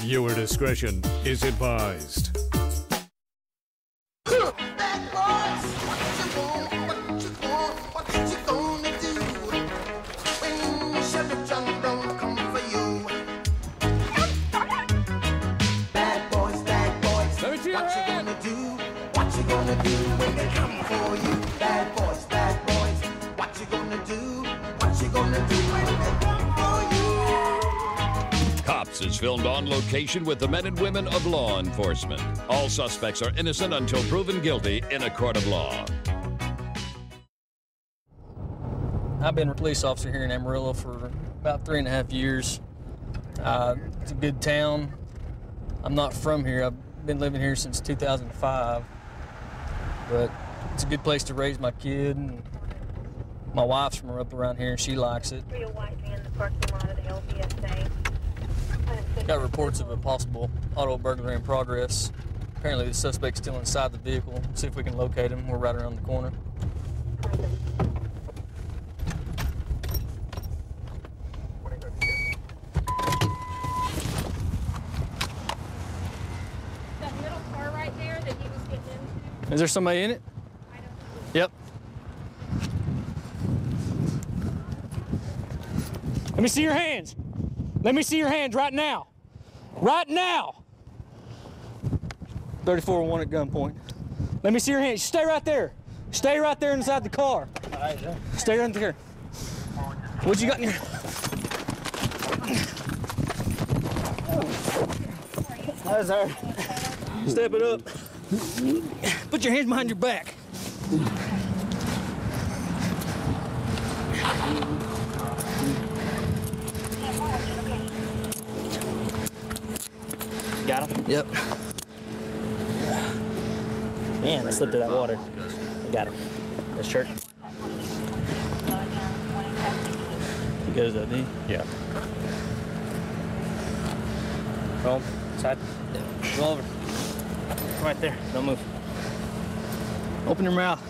Viewer discretion is advised. Cops is filmed on location with the men and women of law enforcement. All suspects are innocent until proven guilty in a court of law. I've been a police officer here in Amarillo for about 3.5 years. It's a good town. I'm not from here. I've been living here since 2005. But it's a good place to raise my kid. And my wife's from up around here and she likes it. Real white man in the parking lot of the LBSA. Got reports of a possible auto burglary in progress. Apparently the suspect's still inside the vehicle. See if we can locate him. We're right around the corner. That middle car right there that he was getting into? Is there somebody in it? I don't know. Yep. Let me see your hands. Let me see your hands right now. Right now. 34-1 at gunpoint. Let me see your hands. Stay right there. Stay right there inside the car. Stay right there. What you got in your... That's all right. Step it up. Put your hands behind your back. Got him? Yep. Man, I slipped in that water. I got him. This shirt. He goes though, D? Yeah. Roll. Side. Yeah. Roll over. Right there. Don't move. Open your mouth.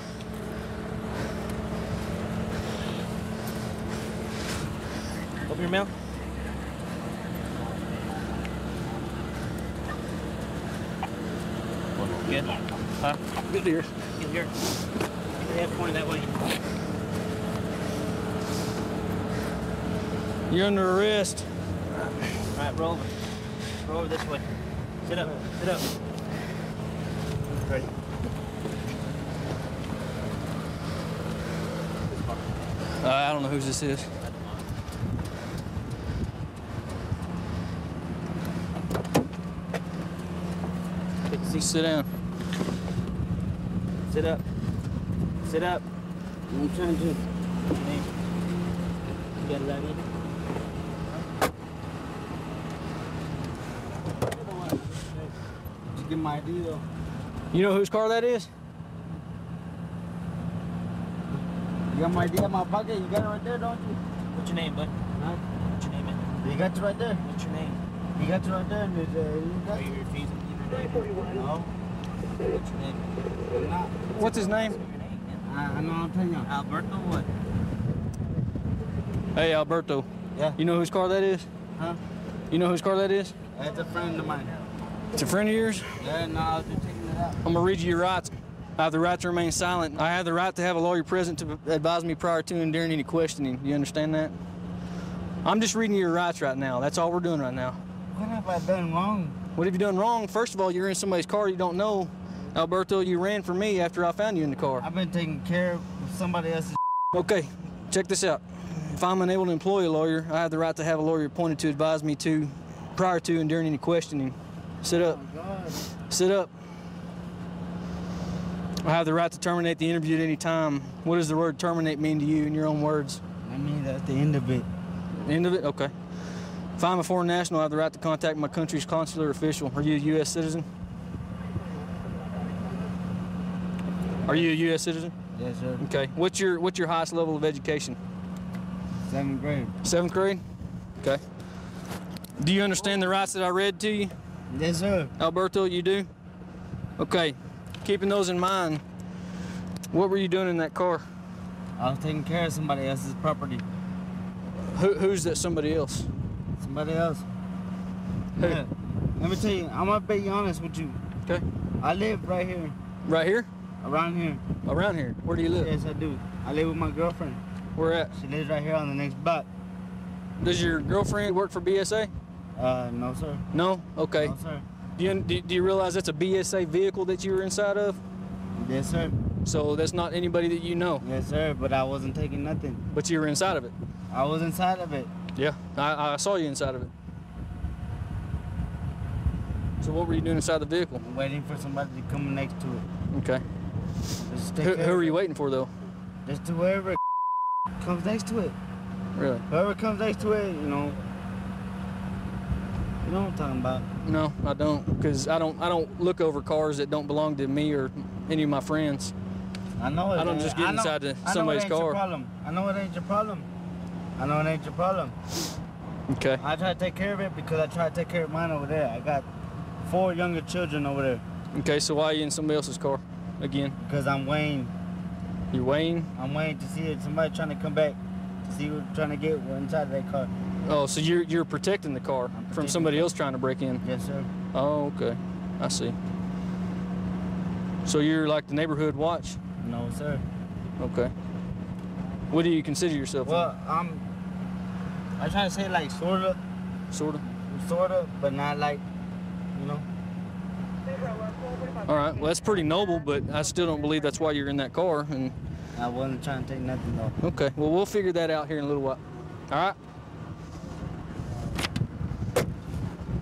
Open your mouth. Good? Huh? Good to hear. Get here. Get your head pointed that way. You're under arrest. All right, roll over. Roll over this way. Sit up. Sit up. Ready. I don't know whose this is. Take a seat. Sit down. Sit up. Sit up. I'm trying to. You got it out here? Just give my ID though. You know whose car that is? You got my ID in my pocket? You got it right there, don't you? What's your name, bud? Huh? What's your name, man? You got it right there. What's your name? You got it right there. And Are you refusing to give your name? No. What's your name? I'm not. What's his name? What's your name, man? I know I'm telling you. Alberto what? Hey, Alberto. Yeah. You know whose car that is? Huh? You know whose car that is? That's a friend of mine. It's a friend of yours? Yeah, no, I was just taking it out. I'm gonna read you your rights. I have the right to remain silent. I have the right to have a lawyer present to advise me prior to and during any questioning. You understand that? I'm just reading you your rights right now. That's all we're doing right now. What have I done wrong? What have you done wrong? First of all, you're in somebody's car you don't know. Alberto, you ran from me after I found you in the car. I've been taking care of somebody else's. Okay, check this out. If I'm unable to employ a lawyer, I have the right to have a lawyer appointed to advise me prior to and during any questioning. Sit up. Oh, God. Sit up. I have the right to terminate the interview at any time. What does the word terminate mean to you in your own words? I mean, that's the end of it. The end of it? Okay. If I'm a foreign national, I have the right to contact my country's consular official. Are you a U.S. citizen? Are you a U.S. citizen? Yes, sir. Okay. What's your highest level of education? 7th grade. 7th grade? Okay. Do you understand the rights that I read to you? Yes, sir. Alberto, you do? Okay. Keeping those in mind, what were you doing in that car? I was taking care of somebody else's property. Who's that somebody else? Somebody else. Who? Yeah. Let me tell you, I'm gonna be honest with you. Okay. I live right here, Right here? around here. Around here? Where do you live? Yes, I do. I live with my girlfriend. Where at? She lives right here on the next block. Does your girlfriend work for BSA? No, sir. No? Okay. No, sir. Do you realize that's a BSA vehicle that you were inside of? Yes, sir. So that's not anybody that you know, Yes, sir. But I wasn't taking nothing. but you were inside of it. I was inside of it. Yeah, I saw you inside of it. So what were you doing inside the vehicle? Waiting for somebody to come next to it. Okay. Just take Who care are of you it. waiting for though? Just to whoever comes next to it. Really? Whoever comes next to it, you know. You know what I'm talking about. No, I don't, because I don't look over cars that don't belong to me or any of my friends. I know it. I don't just get inside somebody's I know it ain't car. your problem. I know it ain't your problem. I know it ain't your problem. Okay. I try to take care of it because I try to take care of mine over there. I got 4 younger children over there Okay, so why are you in somebody else's car again? because I'm waiting. You're waiting? I'm waiting to see if somebody trying to come back to see who's trying to get inside that car. Oh, so you're protecting the car from protecting somebody it. else trying to break in? Yes, sir. Oh, okay. I see. So you're like the neighborhood watch? No, sir. Okay. What do you consider yourself? Well, I'm trying to say like sorta, Sort of? but not like, you know. All right. Well, that's pretty noble, but I still don't believe that's why you're in that car. And I wasn't trying to take nothing though. okay. Well, we'll figure that out here in a little while. All right.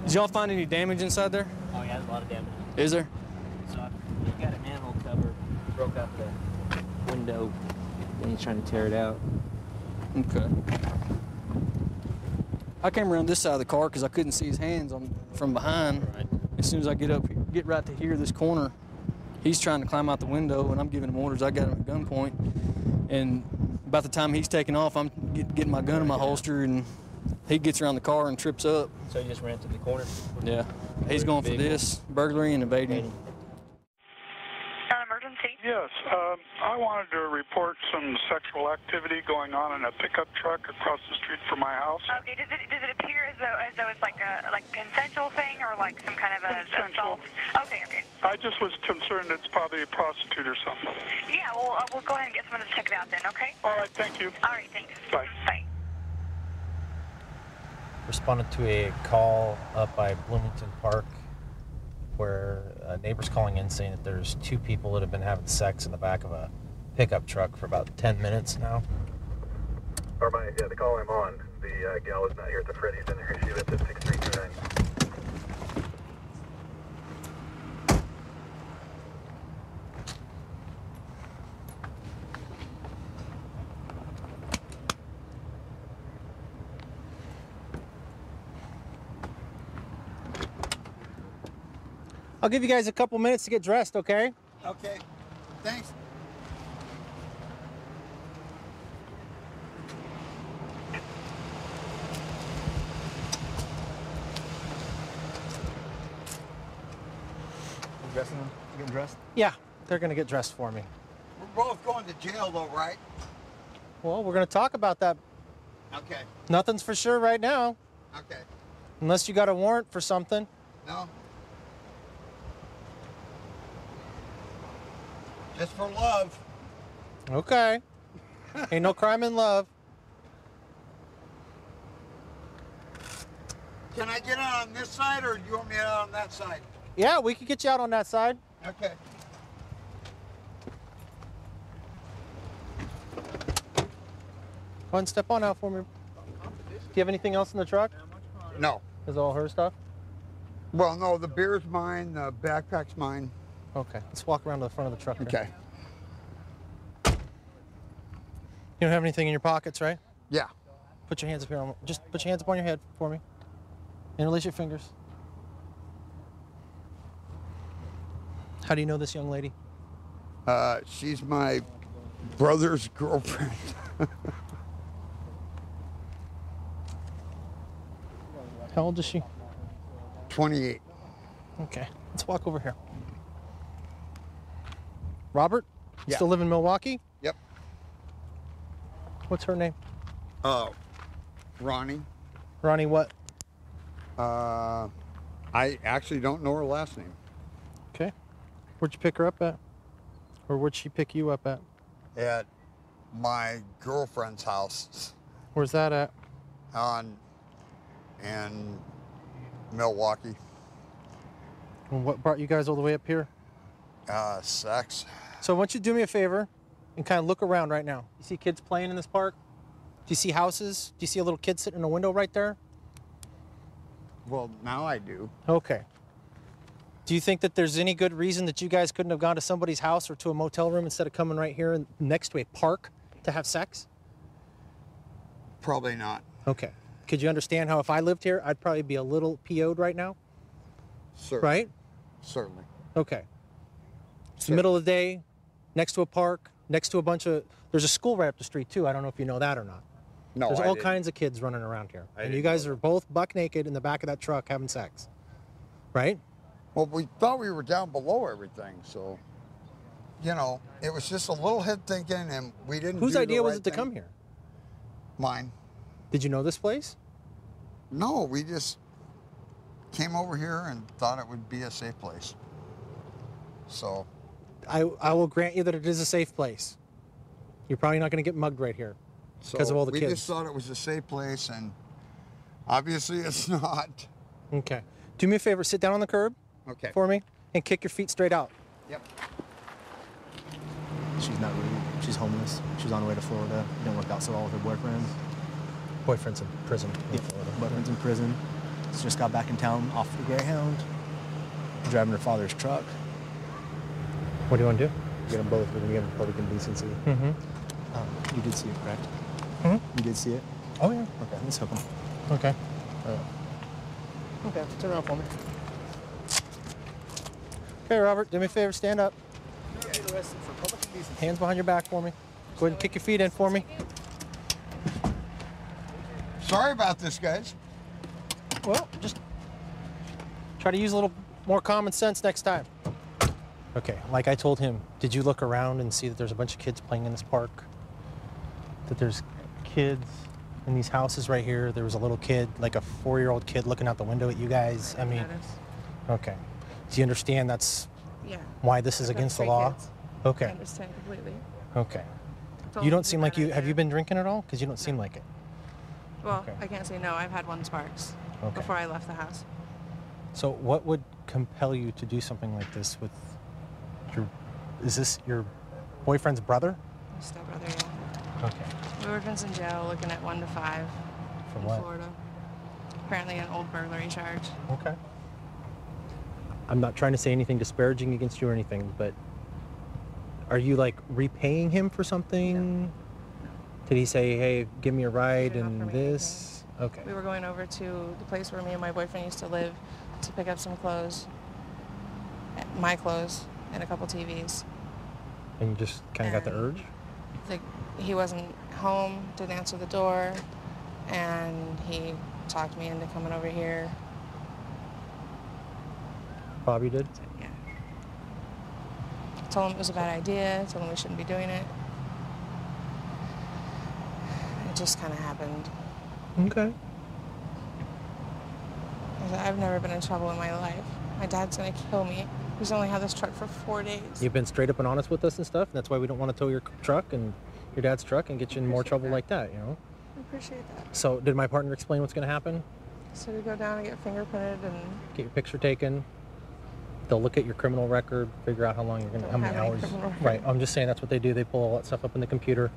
Did y'all find any damage inside there? Oh yeah, there's a lot of damage. Is there? So he's got a manhole cover, broke out the window, and he's trying to tear it out. Okay. I came around this side of the car because I couldn't see his hands from behind. Right. As soon as I get right to here, this corner, he's trying to climb out the window, and I'm giving him orders. I got him at gunpoint, and about the time he's taking off, I'm getting my gun in my holster, and he gets around the car and trips up. So he just ran through the corner. Yeah, he's going for this burglary and evading. Emergency. Yes, I wanted to report some sexual activity going on in a pickup truck across the street from my house. Okay. Does it appear as though it's like a consensual thing or like some kind of a Consensual. assault? Okay. I just was concerned it's probably a prostitute or something. Yeah. Well, we'll go ahead and get someone to check it out then. Okay. All right, thank you. All right. Thanks. Bye. Bye. Responded to a call up by Bloomington Park where a neighbor's calling in saying that there's 2 people that have been having sex in the back of a pickup truck for about 10 minutes now. Yeah, the call I'm on, the gal is not here at the Freddy's in here. She lives at 6329. I'll give you guys a couple minutes to get dressed, okay? Okay. Thanks. Dressing them? Getting dressed? Yeah, they're gonna get dressed for me. We're both going to jail though, right? Well, we're gonna talk about that. Okay. Nothing's for sure right now, Okay. unless you got a warrant for something. No. Just for love. Okay. Ain't no crime in love. Can I get out on this side or do you want me out on that side? Yeah, we could get you out on that side. Okay. Go ahead and step on out for me. Do you have anything else in the truck? No. Is it all her stuff? Well, no, the beer's mine, the backpack's mine. Okay, let's walk around to the front of the truck. here. Okay. You don't have anything in your pockets, right? Yeah. Put your hands up here. Just put your hands up on your head for me. Interlace your fingers. How do you know this young lady? She's my brother's girlfriend. How old is she? 28. Okay, let's walk over here. Robert? You Yeah. still live in Milwaukee? Yep. What's her name? Ronnie. Ronnie what? I actually don't know her last name. Okay. Where'd you pick her up at? Or where'd she pick you up at? At my girlfriend's house. Where's that at? In Milwaukee. And what brought you guys all the way up here? Sex. So I want you to do me a favor and kind of look around right now. You see kids playing in this park? Do you see houses? Do you see a little kid sitting in a window right there? Well, now I do. Okay. Do you think that there's any good reason that you guys couldn't have gone to somebody's house or to a motel room instead of coming right here next to a park to have sex? Probably not. Okay. Could you understand how if I lived here, I'd probably be a little PO'd right now? Certainly. Right? Certainly. Okay. It's the middle of the day, next to a park, next to a bunch of... There's a school right up the street, too. I don't know if you know that or not. No, There's I all didn't. kinds of kids running around here. I And you didn't guys are both buck naked in the back of that truck having sex. Right? Well, we thought we were down below everything, so, you know, it was just a little head thinking, and we didn't Whose do the idea was right it to thing. come here? Mine. Did you know this place? No, we just came over here and thought it would be a safe place. So, I will grant you that it is a safe place. You're probably not going to get mugged right here because of all the we kids. just thought it was a safe place, and obviously it's not. Okay. Do me a favor, sit down on the curb for me and kick your feet straight out. Yep. She's not really, she's homeless. She was on her way to Florida. It didn't work out so well with her boyfriend. Boyfriend's in prison in Yeah, Florida. boyfriend's in prison. She just got back in town off the Greyhound, driving her father's truck. What do you want to do? Get them both. We're going to get them public indecency. Mm-hmm. You did see it, correct? Hmm? You did see it? Oh, yeah. Okay, let's hook them. Okay. Okay, turn around for me. Okay, Robert, do me a favor, stand up. Get arrested for public indecency. Hands behind your back for me. Go ahead and kick your feet in for me. Sorry about this, guys. Well, just try to use a little more common sense next time. Okay, like I told him, did you look around and see that there's a bunch of kids playing in this park? That there's kids in these houses right here. There was a little kid, like a 4-year-old kid looking out the window at you guys. I mean, okay. Do you understand that's why this is against the law? Okay. I understand completely. Okay. Told You them don't it's a seem like bad you, idea. have you been drinking at all? Because you don't seem like it. Well, Okay. I can't say no. I've had one Sparks Okay. before I left the house. So what would compel you to do something like this with is this your boyfriend's brother? My stepbrother, yeah. Okay. We were in jail looking at 1 to 5 For in what? Florida. Apparently an old burglary charge. Okay. I'm not trying to say anything disparaging against you or anything, but are you like repaying him for something? Did he say, hey, give me a ride and this? Okay. We were going over to the place where me and my boyfriend used to live to pick up some clothes, my clothes, and a couple TVs. And you just kind of got the urge? He wasn't home, didn't answer the door, and he talked me into coming over here. Bobby did? Yeah. Told him it was a bad idea, told him we shouldn't be doing it. It just kind of happened. Okay. I've never been in trouble in my life. My dad's gonna kill me. He's only had this truck for 4 days. You've been straight up and honest with us and stuff, and that's why we don't want to tow your truck and your dad's truck and get you in more trouble like that, you know? I appreciate that. So did my partner explain what's going to happen? So we go down and get fingerprinted and Get your picture taken. They'll look at your criminal record, figure out how long you're going to, how many have any hours. criminal record. Right. I'm just saying that's what they do. They pull all that stuff up in the computer,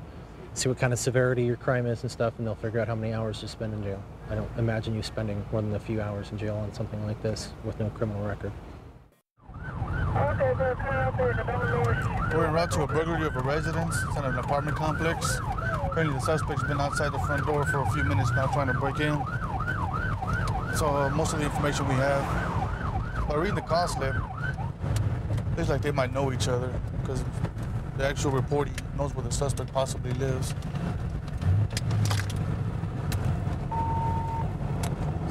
see what kind of severity your crime is and stuff, and they'll figure out how many hours you spend in jail. I don't imagine you spending more than a few hours in jail on something like this with no criminal record. We're en route to a burglary of a residence. It's in an apartment complex. Apparently the suspect's been outside the front door for a few minutes now trying to break in. So most of the information we have. By reading the call slip, it looks like they might know each other because the actual reporting knows where the suspect possibly lives.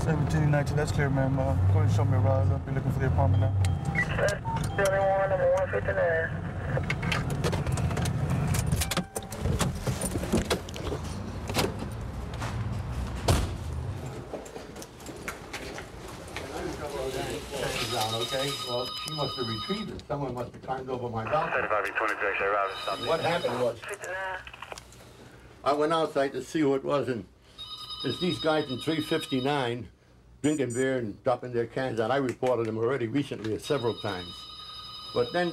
1719, that's clear, ma'am. Go ahead and show me a ride. I'll be looking for the apartment now. Building 1, number 159. down, okay? Well, she must have retrieved it. Someone must have climbed over my balcony. 35-23, What happened was, I went outside to see who it was, and there's these guys in 359 drinking beer and dropping their cans out. I reported them already recently several times. But then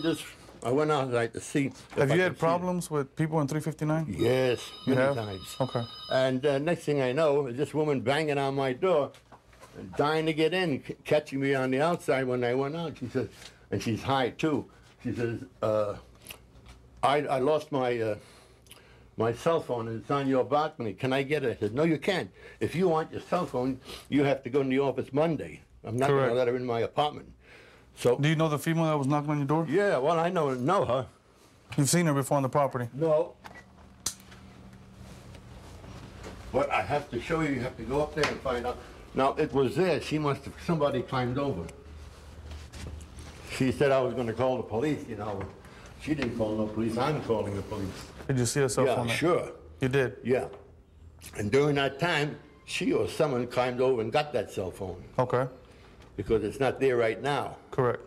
I went outside to see. Have you had problems with people in 359? Yes, You many have? times. Okay. And next thing I know, is this woman banging on my door, and dying to get in, catching me on the outside when I went out. She says, and she's high too. She says, I lost my my cell phone and it's on your balcony. Can I get it? I said, no, you can't. If you want your cell phone, you have to go in the office Monday. I'm not going to let her in my apartment. So. Do you know the female that was knocking on your door? Yeah, well, I know her. You've seen her before on the property? No. But I have to show you. You have to go up there and find out. Now, it was there. She must have, somebody climbed over. She said I was going to call the police, you know. She didn't call no police. I'm calling the police. Did you see her cell phone? Yeah, sure. You did? Yeah. And during that time, she or someone climbed over and got that cell phone. Okay. Because it's not there right now. Correct.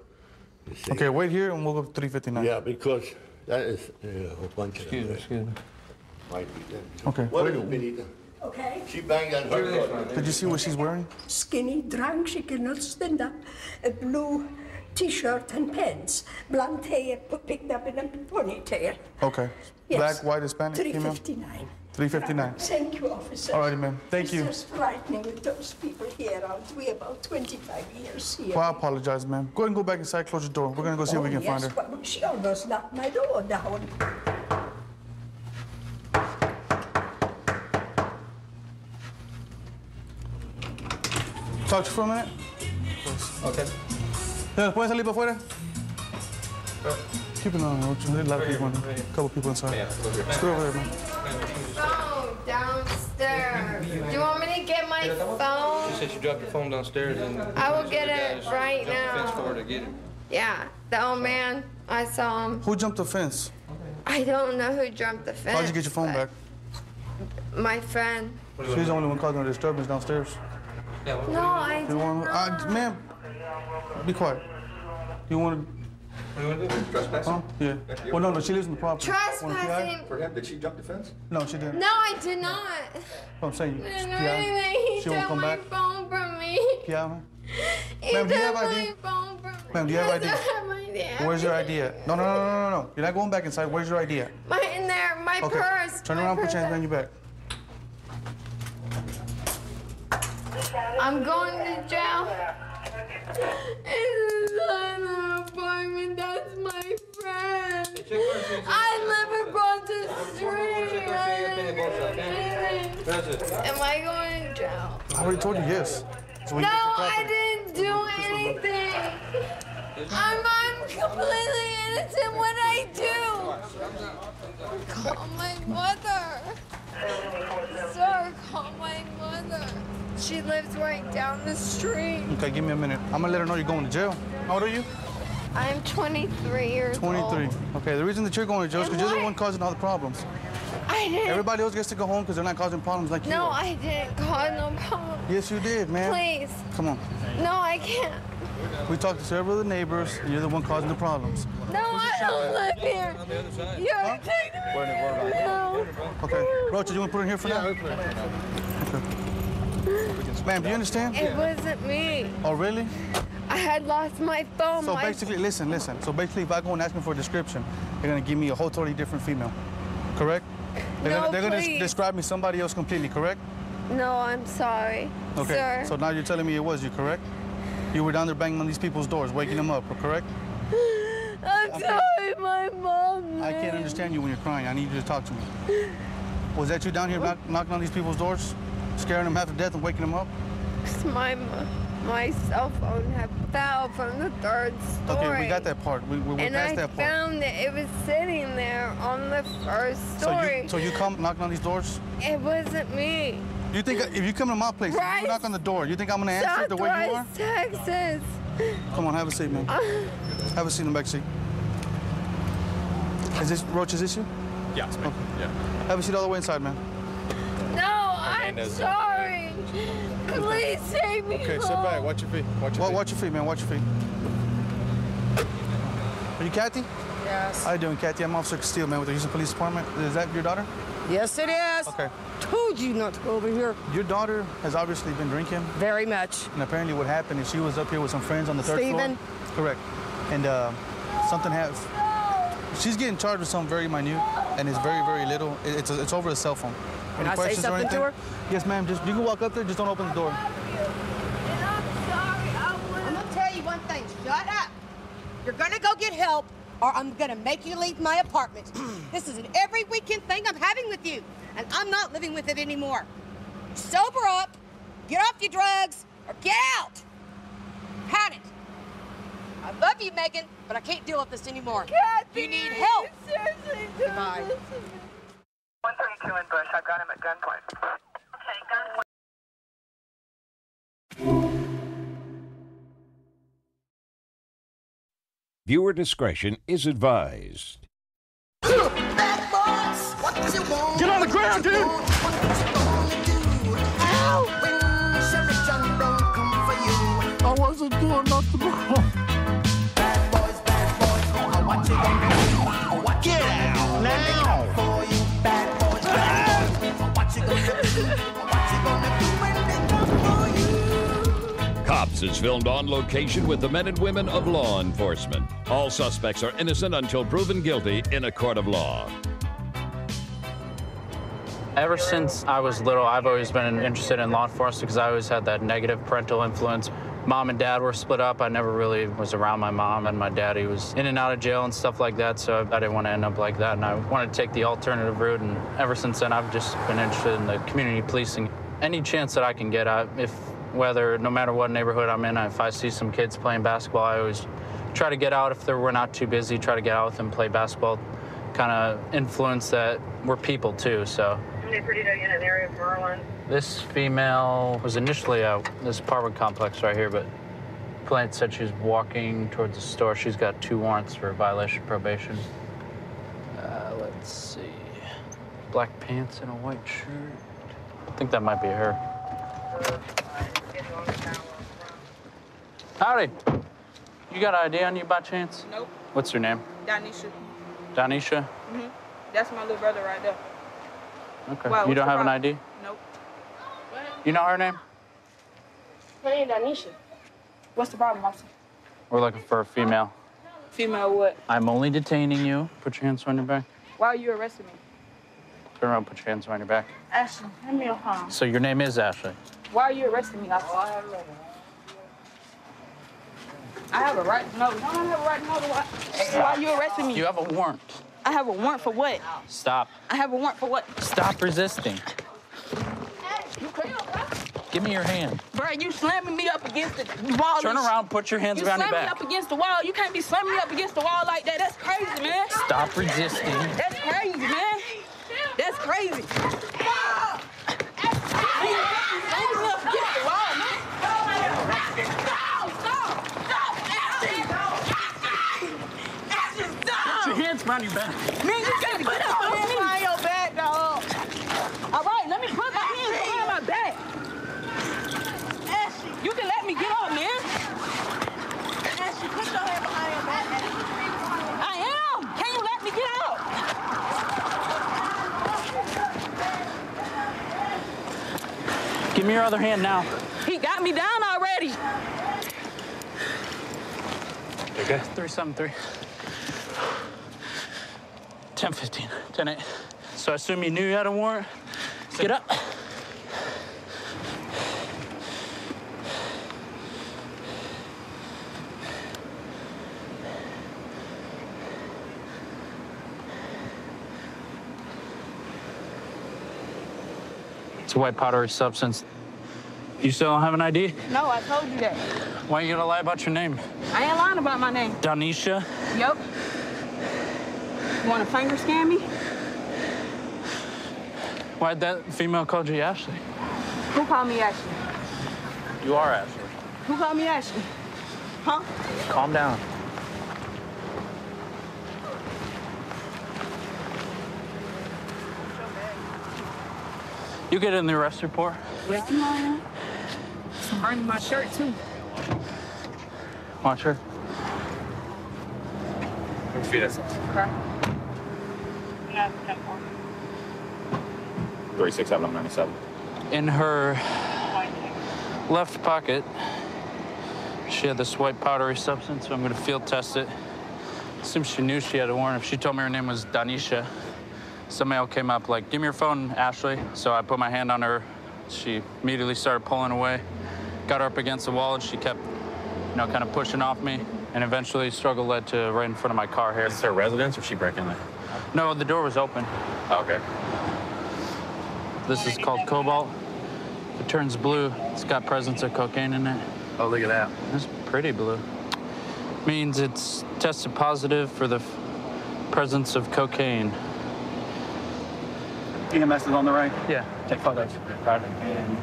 Okay, wait here and we'll go to 359. Yeah, because that is a whole bunch of them. Excuse me. Might be them. Okay. What is it, Benita? Okay. She banged on her door. Did you see what she's wearing? Skinny, drunk, she cannot stand up. A blue t-shirt and pants. Blonde hair picked up in a ponytail. Okay. Yes. Black, white, Hispanic, female? 359. 359. Thank you, officer. All righty, ma'am. Thank you. It's just frightening with those people here. We're about 25 years here. Well, I apologize, ma'am. Go ahead and go back inside, close your door. We're going to go see if we can find her. Well, she almost knocked my door down. Talk to you for a minute? Okay. ¿Pueden salir para afuera? Keep an eye on her. There's a lot of people in there. A couple people inside. Let's go over there, man. Phone downstairs. Do you want me to get my phone? You said you dropped your phone downstairs and I will get it right jumped the fence for her now. to get it. Yeah, the old man. I saw him. Who jumped the fence? I don't know who jumped the fence. How'd you get your phone back? My friend. She's the only one causing a disturbance downstairs. No, I You did want, not. ma'am, be quiet. You want to? What do you want to do? Trespassing? Huh? Yeah. Well, no, she lives in the property. Trespassing. For him, did she jump the fence? No, she didn't. No, I did not. I'm saying, I didn't do anything. He She won't took come my back? phone from me. Yeah, ma'am. He Ma'am, do you took have my ID? phone from me. Ma'am, do you have ID? I have my damn Where's your ID at? No. You're not going back inside. Where's your ID at? in there, my Okay. purse. Turn my around, put purse. your hands behind your back. I'm going to jail. It's not an apartment. That's my friend. I live across the street. Am I going to jail? I already told you yes. So we No, get the I property. didn't do anything. I'm completely innocent. What I do? Call my mother. Sir, call my mother. She lives right down the street. Okay, give me a minute. I'm gonna let her know you're going to jail. How old are you? I'm 23 years 23. old. Okay, the reason that you're going to jail is because you're the why? one causing all the problems. I didn't. Everybody else gets to go home because they're not causing problems like you No, are. I didn't cause no problem. Yes, you did, man. Please. Come on. No, I can't. We talked to several of the neighbors, and you're the one causing the problems. No, I don't live here. You're taking me. No. Okay. Rocha, you want to put it in here for now? Ma'am, do you understand? It wasn't me. Oh, really? I had lost my phone. So my basically, listen. So basically, if I go and ask them for a description, they're gonna give me a whole totally different female. Correct? No, they're gonna please. describe me somebody else completely. Correct? No, I'm sorry. Okay. Sir. So now you're telling me it was you, correct? You were down there banging on these people's doors, waking them up, correct? I'm sorry, my mom. I can't understand you when you're crying. I need you to talk to me. Was that you down here knocking on these people's doors, scaring them half to death and waking them up? My cell phone had fell from the third story. Okay, we got that part. We're and past I that part. found it. It was sitting there on the first story. So you come knocking on these doors? It wasn't me. You think if you come to my place, if you knock on the door, you think I'm gonna answer it the way you are? Southwest Texas. Come on, have a seat, man. Have a seat in the back seat. Is this Roach? Is this you? Yeah, it's me. Okay. Yeah. Have a seat all the way inside, man. No, I'm sorry. Please take me Okay, home. sit back. Watch your feet. Watch your feet, man. Watch your feet. Are you Kathy? Yes. How you doing, Kathy? I'm Officer Castile, man, with the Houston Police Department. Is that your daughter? Yes, it is. Okay. Told you not to go over here. Your daughter has obviously been drinking. Very much. And apparently what happened is she was up here with some friends on the third Steven. floor. Correct. And something has... She's getting charged with something very minute, and it's very, very little. It's over a cell phone. Can I say something to her? Yes, ma'am. Just you can walk up there. Just don't open the door. I'm gonna tell you one thing. Shut up. You're gonna go get help, or I'm gonna make you leave my apartment. This is an every weekend thing I'm having with you, and I'm not living with it anymore. Sober up, get off your drugs, or get out. Had it. I love you, Megan, but I can't deal with this anymore. Kathy, you need help. Seriously, Goodbye. 132 in Bush. I've got him at gunpoint. Okay, gunpoint. Viewer discretion is advised. Get on the ground, dude! I wasn't doing nothing wrong. Get out now! Cops is filmed on location with the men and women of law enforcement. All suspects are innocent until proven guilty in a court of law. Ever since I was little, I've always been interested in law enforcement because I always had that negative parental influence. Mom and dad were split up. I never really was around my mom, and my daddy was in and out of jail and stuff like that, so I didn't want to end up like that, and I wanted to take the alternative route, and ever since then, I've just been interested in the community policing. Any chance that I can get, no matter what neighborhood I'm in, if I see some kids playing basketball, I always try to get out if we're not too busy, try to get out with them, play basketball, kind of influence that we're people too, so. Perdido unit in the area of Merlin. This female was initially at this apartment complex right here, but Plant said she was walking towards the store. She's got 2 warrants for violation of probation. Let's see. Black pants and a white shirt. I think that might be her. Howdy. You got an ID on you by chance? Nope. What's your name? Danisha. Danisha? Mm-hmm. That's my little brother right there. Okay. Wow, You don't have an problem? ID? Nope. You know her name? My name Danisha. What's the problem, officer? We're looking for a female. Female what? I'm only detaining you. Put your hands on your back. Why are you arresting me? Turn around, put your hands on your back. Ashley, let me home. So your name is Ashley. Why are you arresting me, officer? I have a right to know. Don't I have a right to know why are you arresting me? You have a warrant. I have a warrant for what? Stop. I have a warrant for what? Stop resisting. Give me your hand. Bro, you slamming me up against the wall. Turn around, put your hands around your You slam me back. up against the wall. You can't be slamming me up against the wall like that. That's crazy, man. Stop resisting. That's crazy, man. That's crazy. Put your hands around your back. Man, you gotta put up on your back, dog. All right, let me put my hands behind my back. Ashley, you can let me get up, man. Ashley, put your hand behind your back. I am. Can you let me get up? Give me your other hand now. He got me down already. Okay. 373. 1015. 108. So I assume you knew you had a warrant? Get up. It's a white powdery substance. You still don't have an ID? No, I told you that. Why you gonna lie about your name? I ain't lying about my name. Danisha? Yup. You want to finger scan me? Why'd that female call you Ashley? Who called me Ashley? You are Ashley. Who called me Ashley? Huh? Calm down. You get in the arrest report. Yeah. I'm burning my shirt, too. Watch her. Feed us. Okay. 36797. In her left pocket, she had this white powdery substance, so I'm gonna field test it. Assume she knew she had a warrant. If she told me her name was Danisha, some male came up like, give me your phone, Ashley. So I put my hand on her. She immediately started pulling away, got her up against the wall, and she kept, you know, kind of pushing off me. And eventually, struggle led to right in front of my car here. Is this her residence or she break in there? No, the door was open. Oh, okay. This is called Cobalt. If it turns blue, it's got presence of cocaine in it. Oh, look at that. It's pretty blue. Means it's tested positive for the presence of cocaine. EMS is on the right? Yeah. Take photos. Got it. And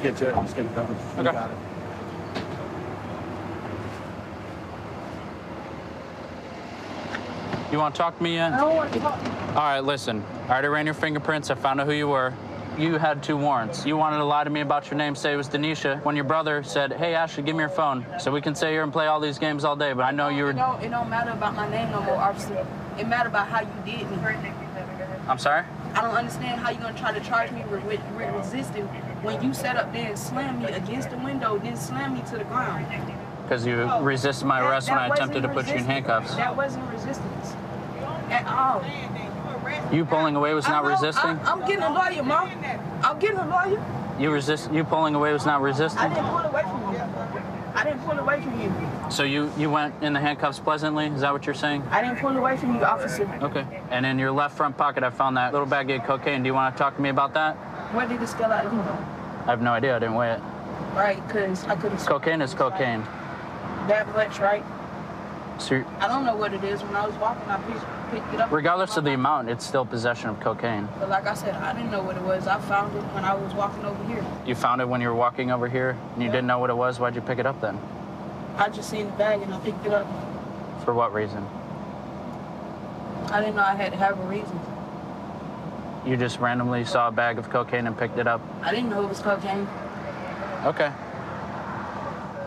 get to it. Just get it done. Okay. Got it. You want to talk to me yet? I don't want to talk. All right, listen. I already ran your fingerprints. I found out who you were. You had 2 warrants. You wanted to lie to me about your name, say it was Danisha, when your brother said, hey, Ashley, give me your phone. So we can sit here and play all these games all day, but I know you were... It don't matter about my name no more, officer. It matter about how you did me. I'm sorry? I don't understand how you're going to try to charge me with resisting when you sat up there and slammed me against the window, then slammed me to the ground. Because you resisted my arrest when I attempted to put you in handcuffs. That wasn't resistance at all. You pulling away was not resisting? I'm getting a lawyer, Mom. I'm getting a lawyer. You pulling away was not resisting? I didn't pull away from you. I didn't pull away from you. So you went in the handcuffs pleasantly? Is that what you're saying? I didn't pull away from you, officer. Okay. And in your left front pocket, I found that little baggie of cocaine. Do you want to talk to me about that? Where did this go out of you? I have no idea. I didn't weigh it. Right, because I couldn't... Cocaine is cocaine. That much, right? So I don't know what it is. When I was walking, I picked it up. regardless of the amount, it's still possession of cocaine. But like I said, I didn't know what it was. I found it when I was walking over here. You found it when you were walking over here, and you didn't know what it was? Why'd you pick it up then? I just seen the bag and I picked it up. For what reason? I didn't know I had to have a reason. You just randomly saw a bag of cocaine and picked it up? I didn't know it was cocaine. Okay.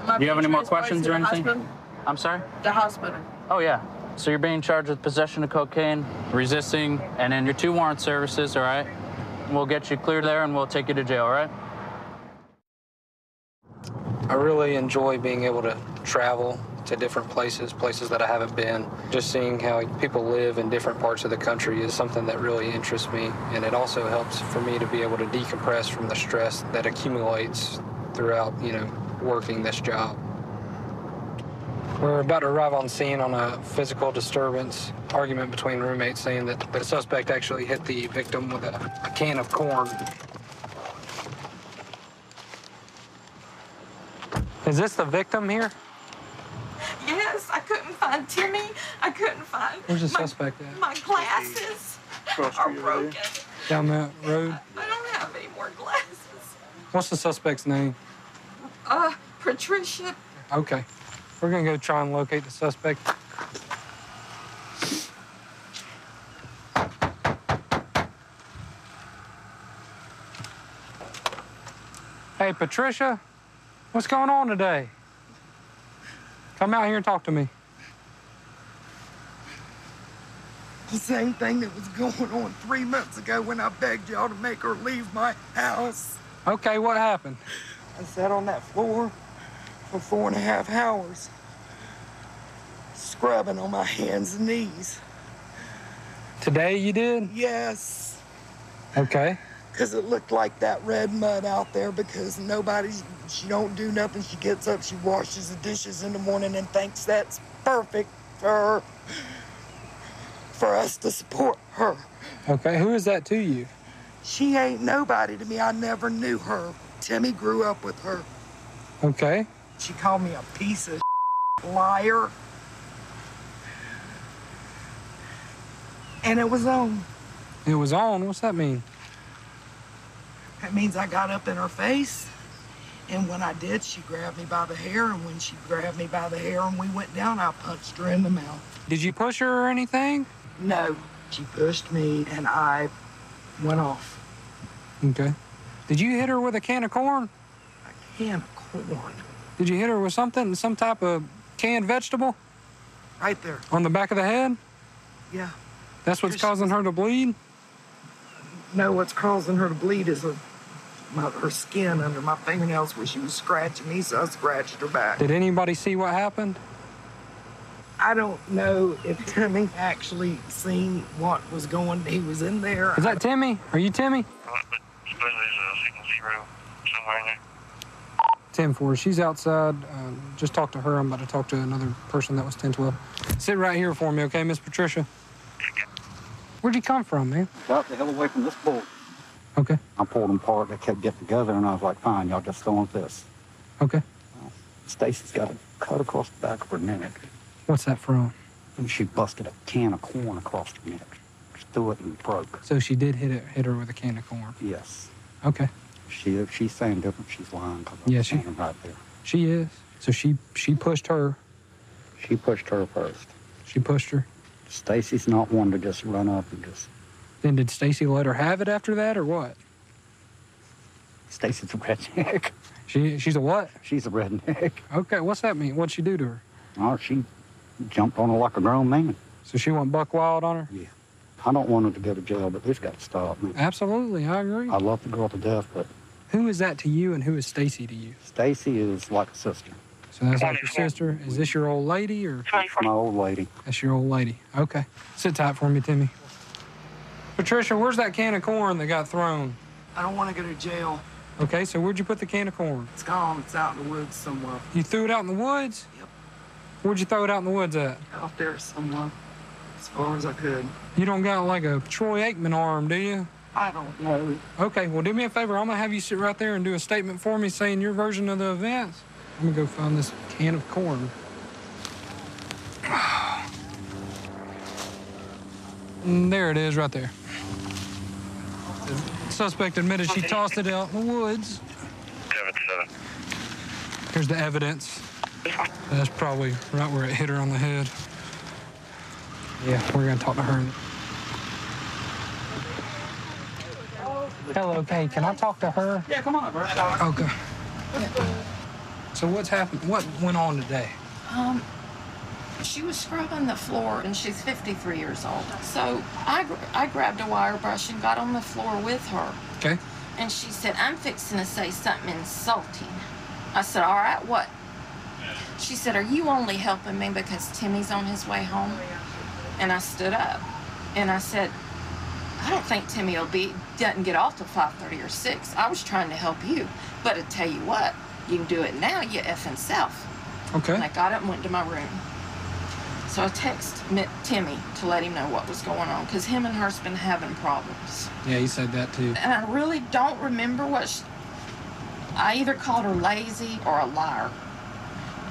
Do you have any more questions or anything? Hospital? I'm sorry? The hospital. Oh, yeah. So you're being charged with possession of cocaine, resisting, and then your 2 warrant services, all right? We'll get you cleared there, and we'll take you to jail, all right? I really enjoy being able to travel to different places that I haven't been. Just seeing how people live in different parts of the country is something that really interests me, and it also helps for me to be able to decompress from the stress that accumulates throughout, working this job. We're about to arrive on scene on a physical disturbance argument between roommates saying that the suspect actually hit the victim with a can of corn. Is this the victim here? Yes, I couldn't find Timmy. I couldn't find... Where's the suspect at? My glasses are broken. Down that road? I don't have any more glasses. What's the suspect's name? Patricia. Okay. We're gonna go try and locate the suspect. Hey, Patricia, what's going on today? Come out here and talk to me. The same thing that was going on 3 months ago when I begged y'all to make her leave my house. Okay, what happened? I sat on that floor for 4.5 hours, scrubbing on my hands and knees. Today you did? Yes. Okay. Because it looked like that red mud out there because she don't do nothing. She gets up, she washes the dishes in the morning and thinks that's perfect for us to support her. Okay, who is that to you? She ain't nobody to me. I never knew her. Timmy grew up with her. Okay. She called me a piece of liar. And it was on. It was on? What's that mean? That means I got up in her face, and when I did, she grabbed me by the hair, and when she grabbed me by the hair and we went down, I punched her in the mouth. Did you push her or anything? No. She pushed me, and I went off. Okay. Did you hit her with a can of corn? A can of corn. Did you hit her with something, some type of canned vegetable? Right there. On the back of the head? Yeah. That's what's causing her to bleed? No, what's causing her to bleed is her skin under my fingernails where she was scratching me, so I scratched her back. Did anybody see what happened? I don't know if Timmy actually seen what was going. He was in there. Is that Timmy? Are you Timmy? Tim Ford, she's outside. Just talk to her. I'm about to talk to another person that was 1012. Sit right here for me, okay, Miss Patricia? Where'd you come from, man? Got the hell away from this bull. Okay. I pulled them apart. They kept getting together, and I was like, fine, y'all just throw on this. Okay. Stacy's got a cut across the back of her neck. What's that from? And she busted a can of corn across her neck. She threw it and it broke. So she did hit her with a can of corn? Yes. Okay. She's saying different. She's lying because Yeah, I'm she- standing right there. She is. So she pushed her. She pushed her first. She pushed her. Stacy's not one to just run up and just... Then did Stacy let her have it after that, or what? Stacy's a redneck. She's a what? She's a redneck. Okay, what's that mean? What'd she do to her? Oh, she jumped on her like a grown man. So she went buck wild on her? Yeah. I don't want her to go to jail, but this got to stop. Man. Absolutely, I agree. I love the girl to death, but... Who is that to you, and who is Stacy to you? Stacy is like a sister. So that's like your sister. Is this your old lady, or? My old lady. That's your old lady. Okay. Sit tight for me, Timmy. Patricia, where's that can of corn that got thrown? I don't want to go to jail. Okay, so where'd you put the can of corn? It's gone. It's out in the woods somewhere. You threw it out in the woods? Yep. Where'd you throw it out in the woods at? Out there somewhere. As far as I could. You don't got like a Troy Aikman arm, do you? I don't know. Okay, well, do me a favor. I'm gonna have you sit right there and do a statement for me saying your version of the events. I'm gonna go find this can of corn. And there it is, right there. The suspect admitted she tossed it out in the woods. Here's the evidence. That's probably right where it hit her on the head. Yeah, we're gonna talk to her. Hello, Kay. Can I talk to her? Yeah, come on, bro. Okay. So what's happened? What went on today? She was scrubbing the floor, and she's 53 years old. So I grabbed a wire brush and got on the floor with her. Okay. And she said, I'm fixing to say something insulting. I said, all right, what? She said, are you only helping me because Timmy's on his way home? And I stood up, and I said, I don't think Timmy doesn't get off till 5:30 or 6. I was trying to help you. But I tell you what, you can do it now, you effing self. Okay. And I got up and went to my room. So I texted Timmy to let him know what was going on, because him and her's been having problems. Yeah, he said that too. And I really don't remember what I either called her lazy or a liar.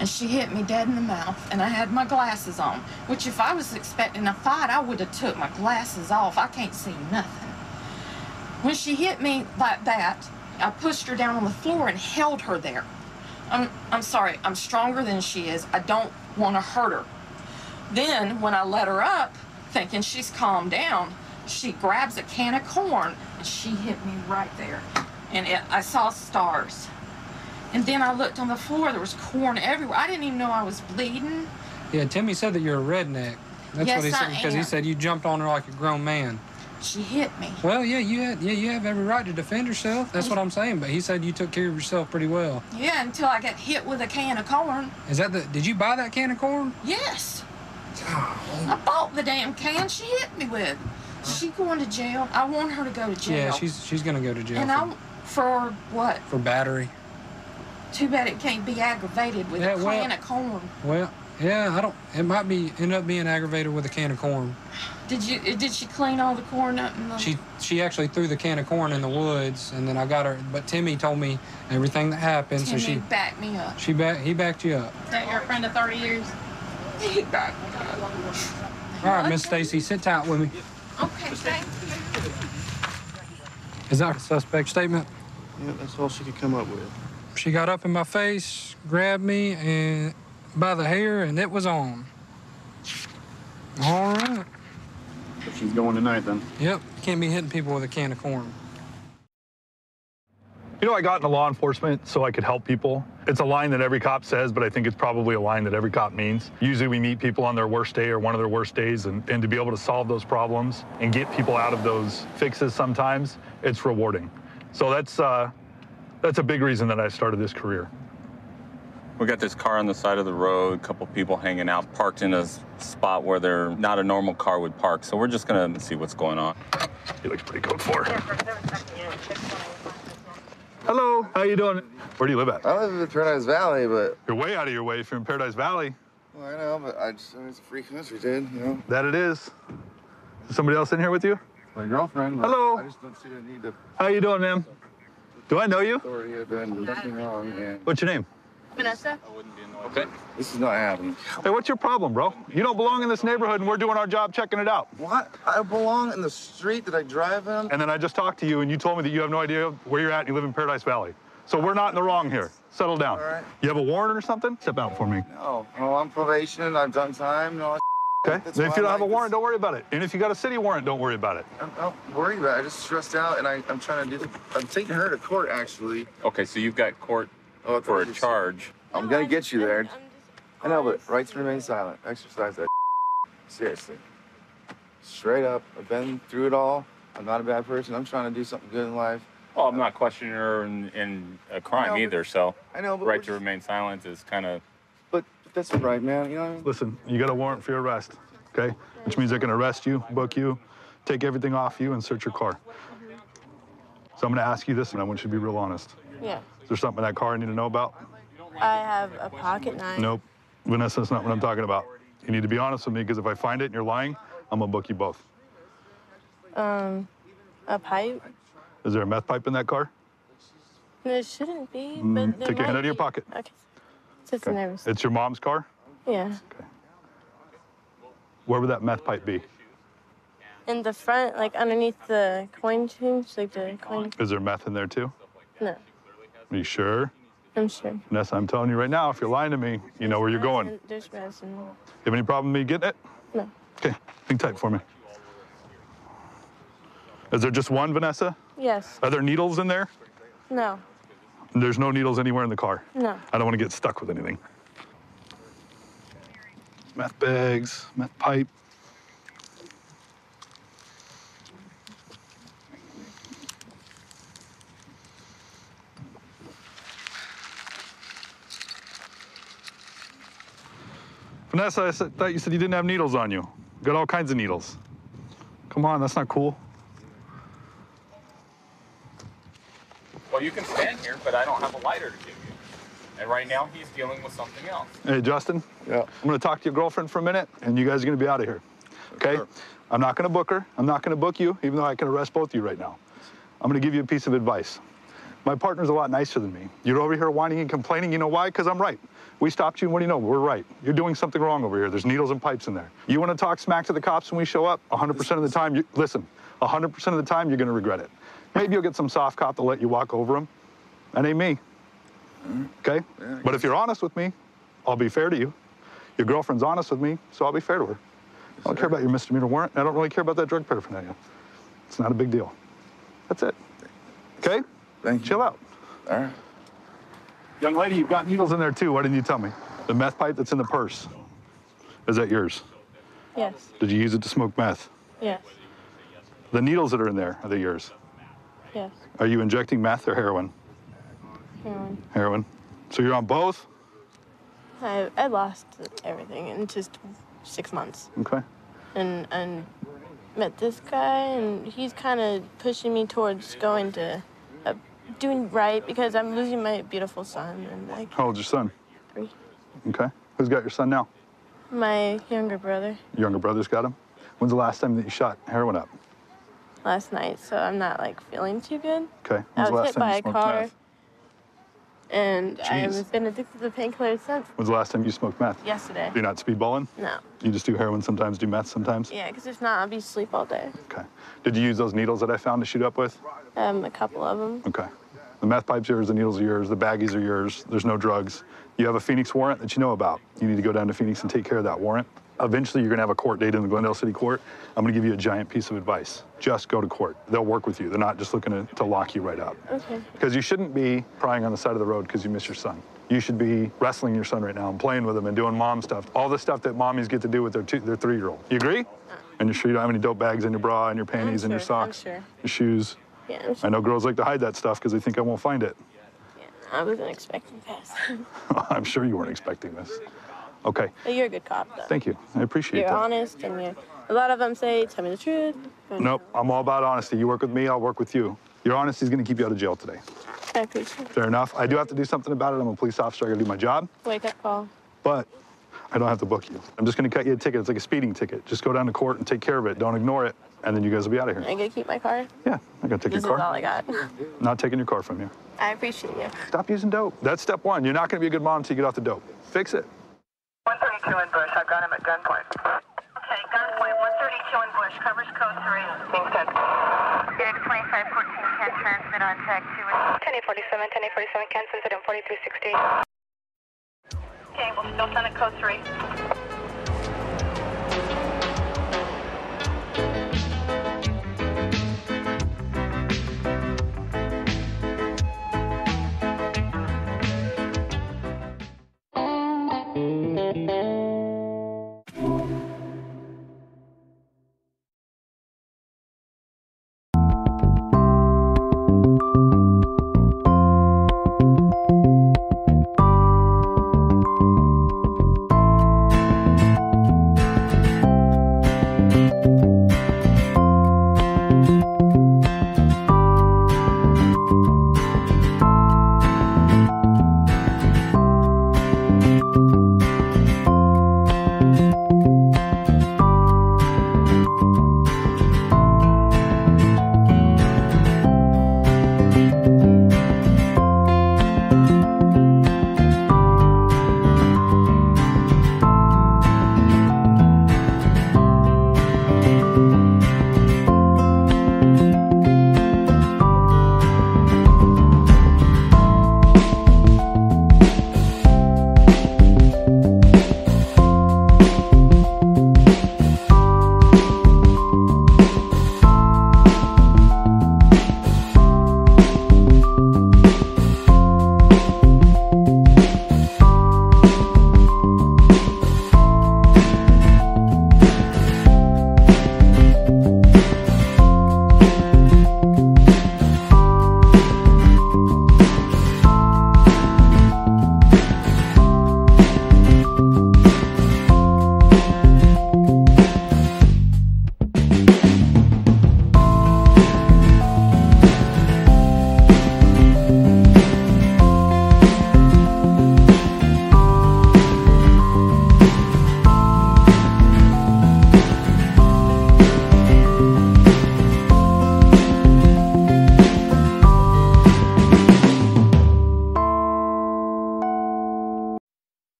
And she hit me dead in the mouth, and I had my glasses on, which if I was expecting a fight, I would have took my glasses off. I can't see nothing. When she hit me like that, I pushed her down on the floor and held her there. I'm sorry, I'm stronger than she is. I don't want to hurt her. Then, when I let her up, thinking she's calmed down, she grabs a can of corn, and she hit me right there. And I saw stars. And then I looked on the floor, there was corn everywhere. I didn't even know I was bleeding. Yeah, Timmy said that you're a redneck. That's Yes, what he said, I because he am. said you jumped on her like a grown man. She hit me. Well, yeah, you have every right to defend yourself. That's what I'm saying. But he said you took care of yourself pretty well. Yeah, until I got hit with a can of corn. Is that did you buy that can of corn? Yes. I bought the damn can she hit me with. She going to jail. I want her to go to jail. Yeah, she's gonna go to jail And for what? for battery. Too bad it can't be aggravated with Yeah, a well- can of corn. Well, yeah, it might end up being aggravated with a can of corn. Did she clean all the corn up in the... She actually threw the can of corn in the woods, and then I got her. But Timmy told me everything that happened, Timmy so she backed me up. he backed you up. Is that your friend of 30 years? He backed me up. All right, Miss Stacy, sit tight with me. Okay, thank you. Is that a suspect statement? Yeah, that's all she could come up with. She got up in my face, grabbed me and by the hair, and it was on. All right. But she's going tonight then. Yep. Can't be hitting people with a can of corn. You know, I got into law enforcement so I could help people. It's a line that every cop says, but I think it's probably a line that every cop means. Usually we meet people on their worst day or one of their worst days, and to be able to solve those problems and get people out of those fixes sometimes, it's rewarding. So that's a big reason that I started this career. We got this car on the side of the road, a couple people hanging out, parked in a spot where they're not a normal car would park. So we're just gonna see what's going on. He looks pretty code 4. Hello, how you doing? Where do you live at? I live in Paradise Valley, but... You're way out of your way if you're in Paradise Valley. Well, I know, but it's a free country, dude, you know? That it is. Is somebody else in here with you? My girlfriend. Hello. I just don't see the need to... How you doing, ma'am? Do I know you? Sorry, I've done nothing wrong, and... What's your name? Vanessa? Okay. This is not happening. Hey, what's your problem, bro? You don't belong in this neighborhood, and we're doing our job checking it out. What? I belong in the street that I drive in? And then I just talked to you, and you told me that you have no idea where you're at, and you live in Paradise Valley. So we're not in the wrong here. Settle down. All right. You have a warrant or something? Step out for me. No. Oh, I'm probation. I've done time. No. Okay. Then if you don't have a warrant, don't worry about it. And if you got a city warrant, don't worry about it. I'm not worried about it. I just stressed out, and I'm trying to do... I'm taking her to court, actually. Okay, so you've got court for a charge. I'm gonna get you there. I know, but right to remain silent. Exercise that. Seriously. Straight up. I've been through it all. I'm not a bad person. I'm trying to do something good in life. Well, I'm not questioning her in a crime either, so I know, but right to remain silent is kind of... But that's all right, man. You know what I mean? Listen, you got a warrant for your arrest, okay? Which means they can arrest you, book you, take everything off you, and search your car. So I'm gonna ask you this, and I want you to be real honest. Yeah. Is there something in that car I need to know about? I have a pocket knife. Nope. Vanessa, that's not what I'm talking about. You need to be honest with me, because if I find it and you're lying, I'm gonna book you both. A pipe? Is there a meth pipe in that car? There shouldn't be, but there Take your hand might out of your be. pocket. Okay. It's in there. It's your mom's car? Yeah. Where would that meth pipe be? In the front, like underneath the coin change, like the coin. Is there meth in there too? No, Are you sure? I'm sure. Vanessa, I'm telling you right now, if you're lying to me, you know where you're going. There's resin. You have any problem with me getting it? No. Okay, think tight for me. Is there just one, Vanessa? Yes. Are there needles in there? No. There's no needles anywhere in the car? No. I don't want to get stuck with anything. Meth bags, meth pipe. Vanessa, I thought you said you didn't have needles on you. You got all kinds of needles. Come on, that's not cool. Well, you can stand here, but I don't have a lighter to give you. And right now, he's dealing with something else. Hey, Justin. Yeah. I'm going to talk to your girlfriend for a minute, and you guys are going to be out of here. Okay? Sure. I'm not going to book her. I'm not going to book you, even though I can arrest both of you right now. I'm going to give you a piece of advice. My partner's a lot nicer than me. You're over here whining and complaining. You know why? Because I'm right. We stopped you, and what do you know? We're right. You're doing something wrong over here. There's needles and pipes in there. You want to talk smack to the cops when we show up? 100% of the time, listen, 100% of the time, you're going to regret it. Maybe you'll get some soft cop to let you walk over them. That ain't me. Okay? Yeah, but if you're honest with me, I'll be fair to you. Your girlfriend's honest with me, so I'll be fair to her. I don't care about your misdemeanor warrant. I don't really care about that drug paraphernalia. It's not a big deal. That's it. Okay? Thank you. Chill out. All right. Young lady, you've got needles in there too. Why didn't you tell me? The meth pipe that's in the purse, is that yours? Yes. Did you use it to smoke meth? Yes. The needles that are in there, are they yours? Yes. Are you injecting meth or heroin? Heroin. Heroin. So you're on both? I lost everything in just 6 months. Okay. And met this guy, and he's kind of pushing me towards going to doing right because I'm losing my beautiful son. And like. How old's your son? 3. Okay. Who's got your son now? My younger brother. Your younger brother's got him? When's the last time that you shot heroin up? Last night, so I'm not like feeling too good. Okay. I When's the was last hit time by you a smoked car, meth? and Jeez. I've been addicted to painkillers since. When's the last time you smoked meth? Yesterday. You're not speedballing? No. You just do heroin sometimes, do meth sometimes? Yeah, because if not, I'll be asleep all day. Okay. Did you use those needles that I found to shoot up with? A couple of them. Okay. The meth pipe's yours, the needles are yours, the baggies are yours, there's no drugs. You have a Phoenix warrant that you know about. You need to go down to Phoenix and take care of that warrant. Eventually, you're going to have a court date in the Glendale City Court. I'm going to give you a giant piece of advice. Just go to court. They'll work with you. They're not just looking to lock you right up. Okay. Because you shouldn't be crying on the side of the road because you miss your son. You should be wrestling your son right now and playing with him and doing mom stuff. All the stuff that mommies get to do with their 3-year-old. You agree? And you're sure you don't have any dope bags in your bra and your panties and your socks? I'm sure. Your shoes? Yeah, I'm sure. I know girls like to hide that stuff because they think I won't find it. Yeah, I wasn't expecting this. I'm sure you weren't expecting this. Okay. But you're a good cop, though. Thank you. I appreciate You're that. honest, and a lot of them say, tell me the truth. Nope, I'm all about honesty. You work with me, I'll work with you. Your honesty is going to keep you out of jail today. I appreciate it. Fair enough. I do have to do something about it. I'm a police officer. I got to do my job. Wake up call. But I don't have to book you. I'm just going to cut you a ticket. It's like a speeding ticket. Just go down to court and take care of it. Don't ignore it, and then you guys will be out of here. I get to keep my car? Yeah, I'm going to take This your car. is all I got. Not taking your car from you. I appreciate you. Stop using dope. That's step one. You're not going to be a good mom until you get off the dope. Fix it. 132 in Bush. I've got him at gunpoint. Okay, gunpoint. 132 in Bush. Covers code 3. Being 10. Data 2514 can transmit on tag 2. 1047, 1047 can send it in 4360. Okay, we'll still send it code 3.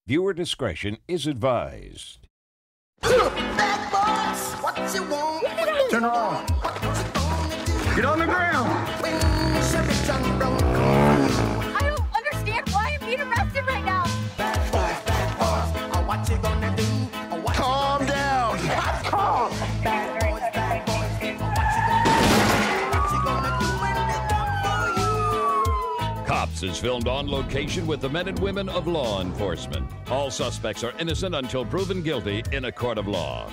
Viewer discretion is advised. Bad boys, what you want? Turn her on. Get on the ground. I don't understand why I'm being arrested right now. Bad boys, what you gonna do? Calm down. Calm. Bad boys, what you gonna do when they come for you? Cops is filmed on location with the men and women of law enforcement. All suspects are innocent until proven guilty in a court of law.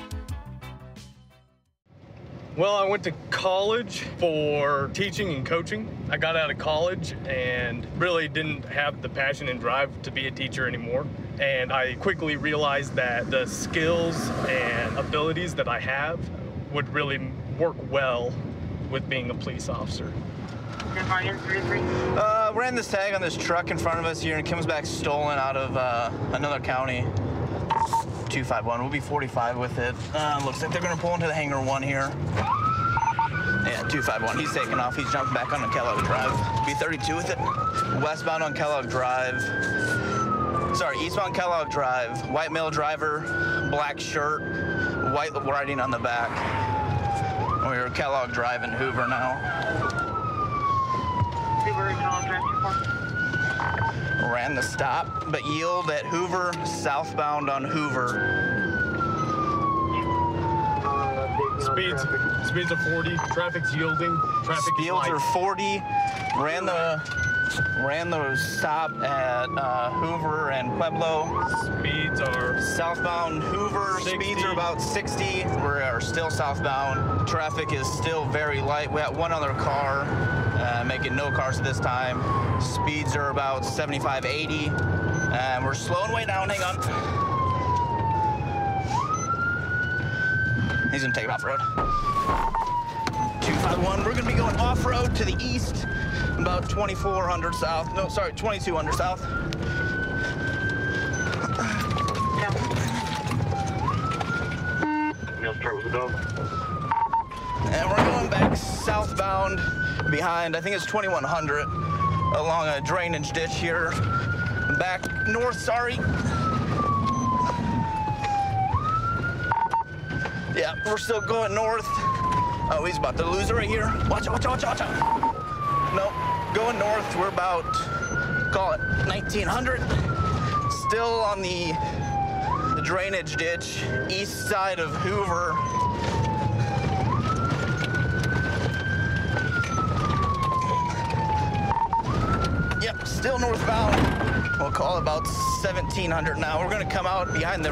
Well, I went to college for teaching and coaching. I got out of college and really didn't have the passion and drive to be a teacher anymore. And I quickly realized that the skills and abilities that I have would really work well with being a police officer. Ran this tag on this truck in front of us here and it comes back stolen out of another county. 251. We'll be 45 with it. Looks like they're gonna pull into the hangar 1 here. Yeah, 251. He's taking off. He's jumping back on Kellogg Drive. Be 32 with it. Westbound on Kellogg Drive. Sorry, eastbound Kellogg Drive. White male driver, black shirt, white writing on the back. We're Kellogg Drive in Hoover now. Ran the stop, but yield at Hoover, southbound on Hoover. Speeds are 40. Traffic's yielding. Traffic is Speeds light. are 40. Ran the stop at Hoover and Pueblo. Speeds are southbound Hoover. 60. Speeds are about 60. We are still southbound. Traffic is still very light. We got one other car, making no cars at this time. Speeds are about 75, 80. And we're slowing way down. Hang on. He's gonna take it off road. 251. We're gonna be going off road to the east, about 2400 south. No, sorry, 2200 south. And we're going back southbound behind, I think it's 2100, along a drainage ditch here. Back north, sorry. Yeah, we're still going north. Oh, he's about to lose it right here. Watch out, watch out, watch out, watch out. Nope, going north, we're about, call it 1900. Still on the drainage ditch, east side of Hoover. Yep, still northbound. We'll call it about 1700 now. We're gonna come out behind the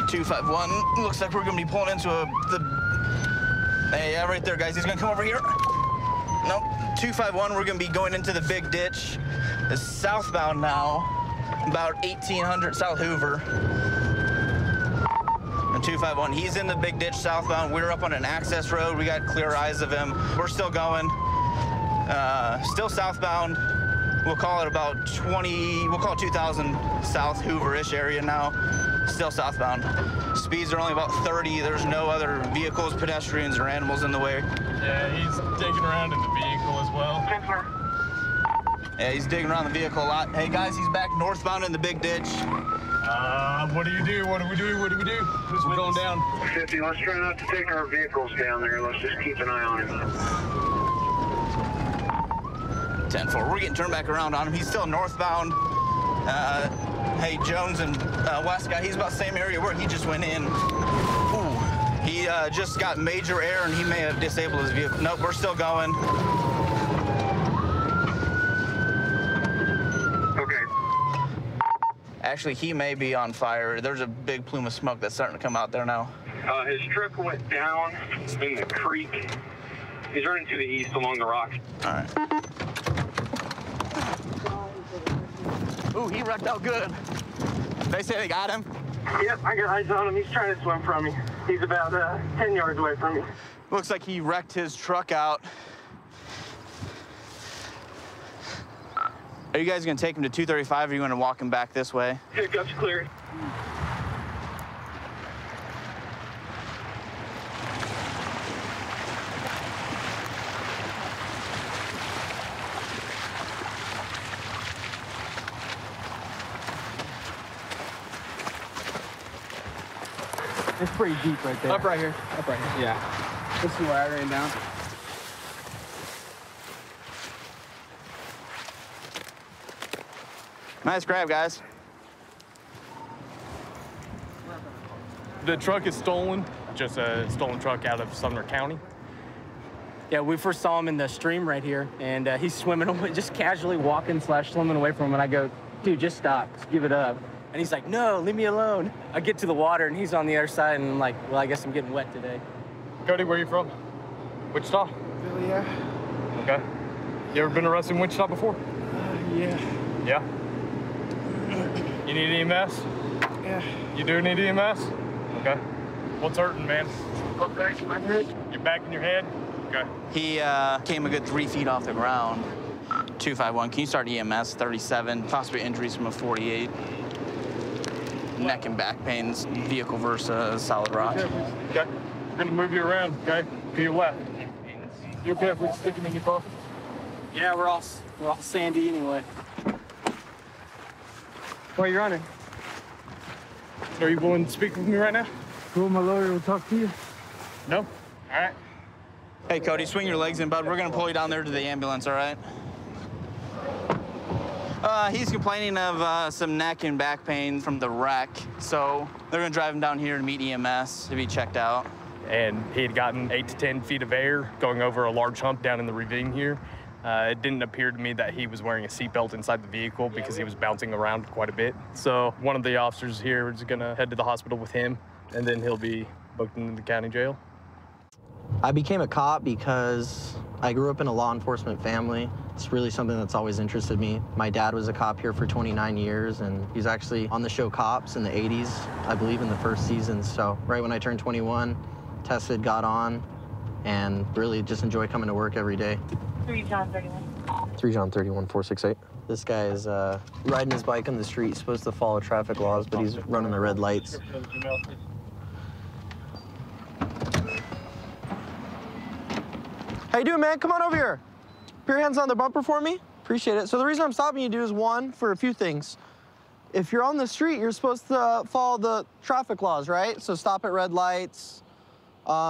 251. Looks like we're gonna be pulling into yeah, right there, guys. He's gonna come over here. Nope. 251. We're gonna be going into the big ditch. It's southbound now, about 1800 South Hoover. And 251. He's in the big ditch southbound. We're up on an access road. We got clear eyes of him. We're still going. Still southbound. We'll call it about 20, we'll call it 2000 South Hoover-ish area now. Still southbound. Speeds are only about 30. There's no other vehicles, pedestrians, or animals in the way. Yeah, he's digging around in the vehicle as well. Yeah, he's digging around the vehicle a lot. Hey guys, he's back northbound in the big ditch. What do you do? What do we do? What do we do? Who's going down? 50, let's try not to take our vehicles down there. Let's just keep an eye on him. 10-4. We're getting turned back around on him. He's still northbound. Hey, Jones and West guy, he's about the same area where he just went in. Ooh. He just got major air and he may have disabled his vehicle. Nope, we're still going. Okay. Actually, he may be on fire. There's a big plume of smoke that's starting to come out there now. His truck went down in the creek. He's running to the east along the rocks. All right. Ooh, he wrecked out good. They say they got him? Yep, I got eyes on him. He's trying to swim from me. He's about 10 yards away from me. Looks like he wrecked his truck out. Are you guys gonna take him to 235 or are you gonna walk him back this way? Pickup's clear. It's pretty deep right there. Up right here. Up right here. Yeah. This is where I ran down. Nice grab, guys. The truck is stolen. Just a stolen truck out of Sumner County. Yeah, we first saw him in the stream right here, and he's swimming away, just casually walking / swimming away from him, and I go, dude, just stop, just give it up. And he's like, no, leave me alone. I get to the water, and he's on the other side, and I'm like, well, I guess I'm getting wet today. Cody, where are you from? Wichita? Philly, yeah. Okay. You ever been arrested in Wichita before? Yeah. Yeah? You need EMS? Yeah. You do need EMS? Okay. What's hurting, man? Back in my head. Your back and your head? Okay. He came a good 3 feet off the ground. 251, can you start EMS? 37, possibly injuries from a 48. Neck and back pains, vehicle versus solid rock. Okay. We're gonna move you around, okay? To your left. You okay if we stick him in your car? Yeah, we're all sandy anyway. Where are you running? Are you willing to speak with me right now? Cool, my lawyer will talk to you. No? All right. Hey, Cody, swing your legs in, bud. We're gonna pull you down there to the ambulance, all right? He's complaining of some neck and back pain from the wreck. So they're gonna drive him down here to meet EMS to be checked out. And he had gotten 8 to 10 feet of air going over a large hump down in the ravine here. It didn't appear to me that he was wearing a seatbelt inside the vehicle because he was bouncing around quite a bit. So one of the officers here is gonna head to the hospital with him, and then he'll be booked into the county jail. I became a cop because I grew up in a law enforcement family. It's really something that's always interested me. My dad was a cop here for 29 years, and he's actually on the show Cops in the 80s, I believe in the first season. So right when I turned 21, tested, got on, and really just enjoy coming to work every day. 3 John 31. 3 John 31, 468. This guy is riding his bike on the street. He's supposed to follow traffic laws, but he's running the red lights. How you doing, man? Come on over here. Put your hands on the bumper for me. Appreciate it. So the reason I'm stopping you, dude, is one, for a few things. If you're on the street, you're supposed to follow the traffic laws, right? So stop at red lights,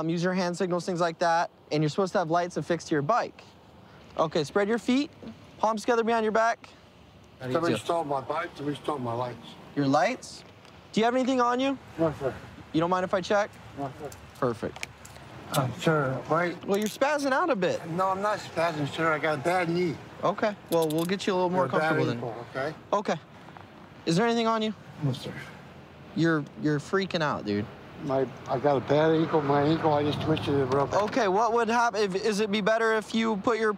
use your hand signals, things like that. And you're supposed to have lights affixed to your bike. Okay, spread your feet, palms together behind your back. Somebody stole my bike, somebody stole my lights. Your lights? Do you have anything on you? No, sir. You don't mind if I check? No, sir. Perfect. Sir, wait. Well, you're spazzing out a bit. No, I'm not spazzing, sir. I got a bad knee. Okay. Well, we'll get you a little more comfortable then. Okay? Okay. Is there anything on you? No, sir. You're freaking out, dude. I got a bad ankle. My ankle, I just twisted it real bad. Okay, what would happen? Is it be better if you put your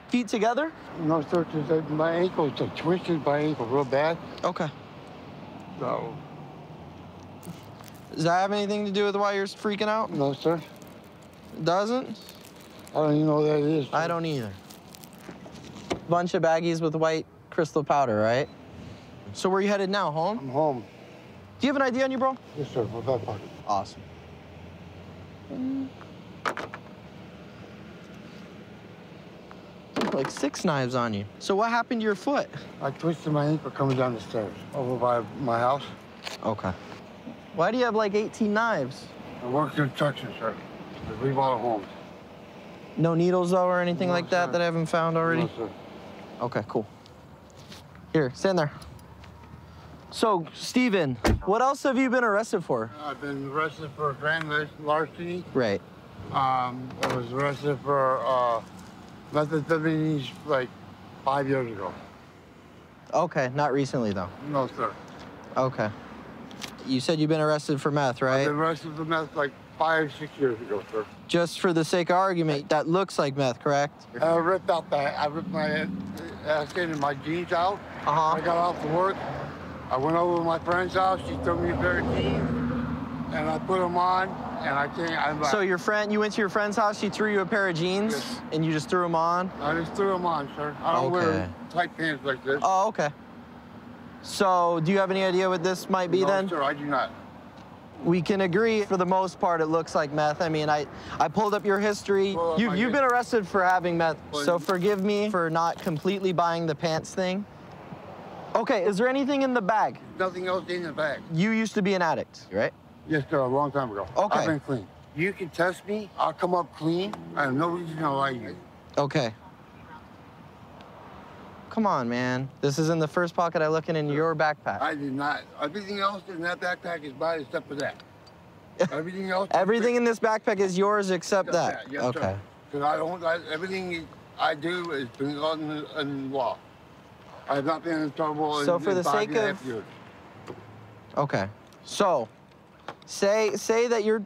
feet together? No, sir. My ankle is twisted my ankle real bad. Okay. So. Does that have anything to do with why you're freaking out? No, sir. It doesn't? I don't even know what that is. Sir. I don't either. Bunch of baggies with white crystal powder, right? So where are you headed now, home? I'm home. Do you have an ID on you, bro? Yes, sir. My back pocket. Awesome. Like 6 knives on you. So what happened to your foot? I twisted my ankle coming down the stairs over by my house. Okay. Why do you have like 18 knives? I work construction, sir. I leave all the homes. No needles, though, or anything No, like that sir. that I haven't found already? No, sir. Okay, cool. Here, stand there. So, Steven, what else have you been arrested for? I've been arrested for grand larceny. Right. I was arrested for methamphetamines like 5 years ago. Okay, not recently, though. No, sir. Okay. You said you've been arrested for meth, right? I've been arrested for meth like 5, 6 years ago, sir. Just for the sake of argument, that looks like meth, correct? I ripped my ass in and my jeans out. I got off of work. I went over to my friend's house. She threw me a pair of jeans, and I put them on, and I can't. So you went to your friend's house, she threw you a pair of jeans, Yes. and you just threw them on? I just threw them on, sir. I don't wear tight pants like this. Oh, okay. So, do you have any idea what this might be then? No, sir, I do not. We can agree, for the most part, it looks like meth. I mean, I pulled up your history. You've been arrested for having meth, so forgive me for not completely buying the pants thing. Okay, is there anything in the bag? Nothing else in the bag. You used to be an addict, right? Yes, sir, a long time ago. Okay. I've been clean. You can test me. I'll come up clean. I have no reason to lie to you. Okay. Come on, man. This is in the first pocket I look in your backpack. I did not. Everything else in that backpack is mine except for that. Everything else. Everything in this backpack is yours except that? Yes, okay. sir. Because everything I do is being in law. I have not been in trouble So in for the 5 sake and a half of- years. Okay. So, say that you're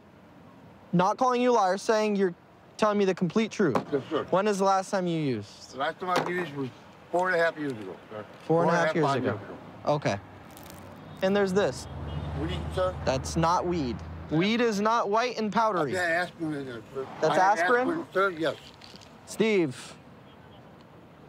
not calling you a liar, saying you're telling me the complete truth. Yes, sir. When is the last time you used? The last time I used was 4.5 years ago, sir. 4.5 years 5 ago. Okay. And there's this. Weed, sir? That's not weed. Weed is not white and powdery. I had aspirin in there, sir. That's I had aspirin? Sir, yes. Steve,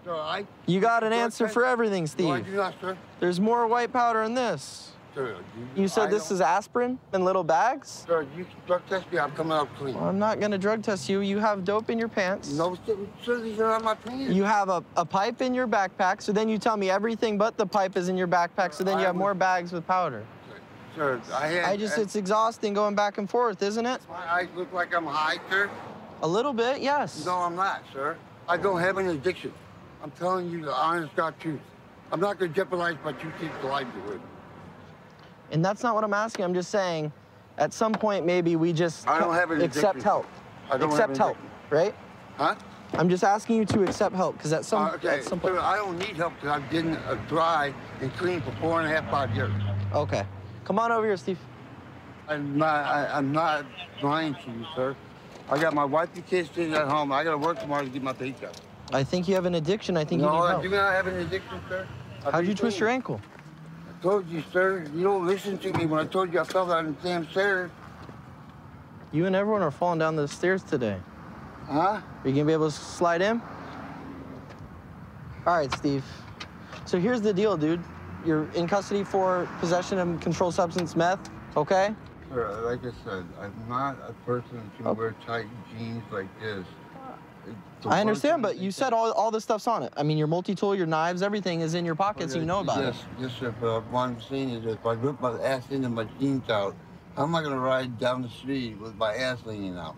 Sir, you got an answer for everything, Steve. No, I do not, sir. There's more white powder in this. Sir, You said this is aspirin in little bags? Sir, you can drug test me. I'm coming out clean. Well, I'm not going to drug test you. You have dope in your pants. No, sir, these are not my pants. You have a pipe in your backpack, so then you tell me everything but the pipe is in your backpack, so then you have more bags with powder. Sir, It's exhausting going back and forth, isn't it? My eyes look like I'm high, sir. A little bit, yes. No, I'm not, sir. I don't have an addiction. I'm telling you the honest God truth. I'm not going to jeopardize my 2 kids' livelihood. And that's not what I'm asking. I'm just saying, at some point, maybe we just I don't have an accept addiction. help. I don't accept have an help, right? Huh? I'm just asking you to accept help, because at some Okay, at some point. sir, I don't need help because I've been dry and clean for 4.5, 5 years. Okay. Come on over here, Steve. I'm not lying to you, sir. I got my wife and kids sitting at home. I got to work tomorrow to get my paycheck. I think you have an addiction. I think you need No, I help. do not have an addiction, sir. How'd you twist your ankle? I told you, sir. You don't listen to me when I told you I fell down the damn stairs. You and everyone are falling down the stairs today. Huh? Are you gonna be able to slide in? All right, Steve. So here's the deal, dude. You're in custody for possession of controlled substance meth, okay? Sir, like I said, I'm not a person who can wear tight jeans like this. I understand, but you said all this stuff's on it. I mean, your multi-tool, your knives, everything is in your pockets, so you know about it. Yes, sir, but what I'm saying is if I rip my ass into my jeans out, how am I gonna ride down the street with my ass hanging out?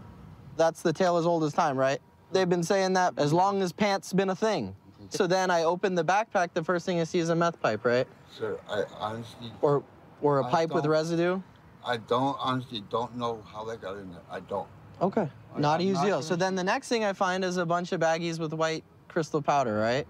That's the tale as old as time, right? They've been saying that as long as pants been a thing. So then I open the backpack, the first thing I see is a meth pipe, right? Sir, I honestly... Or a pipe with residue? I honestly don't know how that got in there. I don't. Okay, not a huge deal. So then the next thing I find is a bunch of baggies with white crystal powder, right?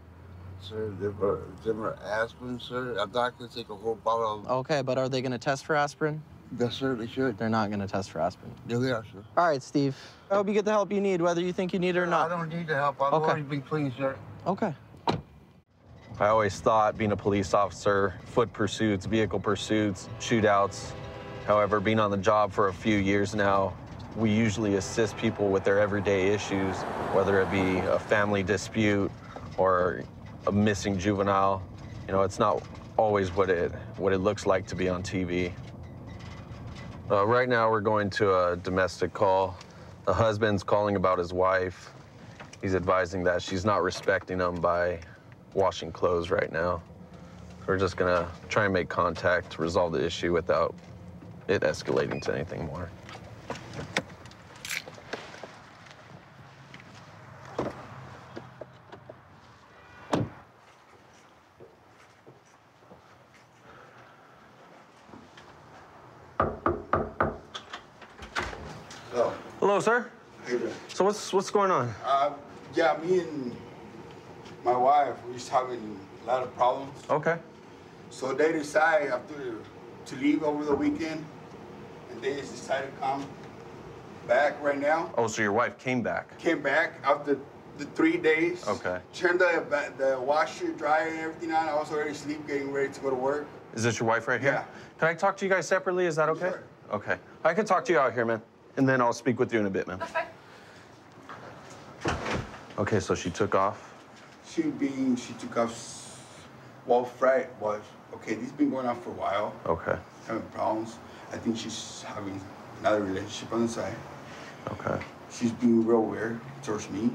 Sir, there were aspirin, sir. I'm not gonna take a whole bottle of... Okay, but are they gonna test for aspirin? Yes, sir, they should. They're not gonna test for aspirin. Yeah, they are, sir. All right, Steve. I hope you get the help you need, whether you think you need it or not. I don't need the help. I've already been clean, sir. Okay. I always thought being a police officer, foot pursuits, vehicle pursuits, shootouts. However, being on the job for a few years now, we usually assist people with their everyday issues, whether it be a family dispute or a missing juvenile. You know, it's not always what it looks like to be on TV. Right now, we're going to a domestic call. The husband's calling about his wife. He's advising that she's not respecting him by washing clothes right now. We're just gonna try and make contact to resolve the issue without it escalating to anything more. Hello, sir. How you doing? So what's going on? Yeah, me and my wife, we're just having a lot of problems. Okay. So they decided to leave over the weekend, and they just decided to come back right now. Oh, so your wife came back? Came back after the 3 days. Okay. Turned the washer, dryer, and everything on. I was already asleep, getting ready to go to work. Is this your wife right here? Yeah. Can I talk to you guys separately? Is that okay? Sure. Okay. I can talk to you out here, man. And then I'll speak with you in a bit, man. Okay, so she took off. She took off. Well, Friday was okay. This has been going on for a while. Okay. Having problems. I think she's having another relationship on the side. Okay. She's being real weird towards me,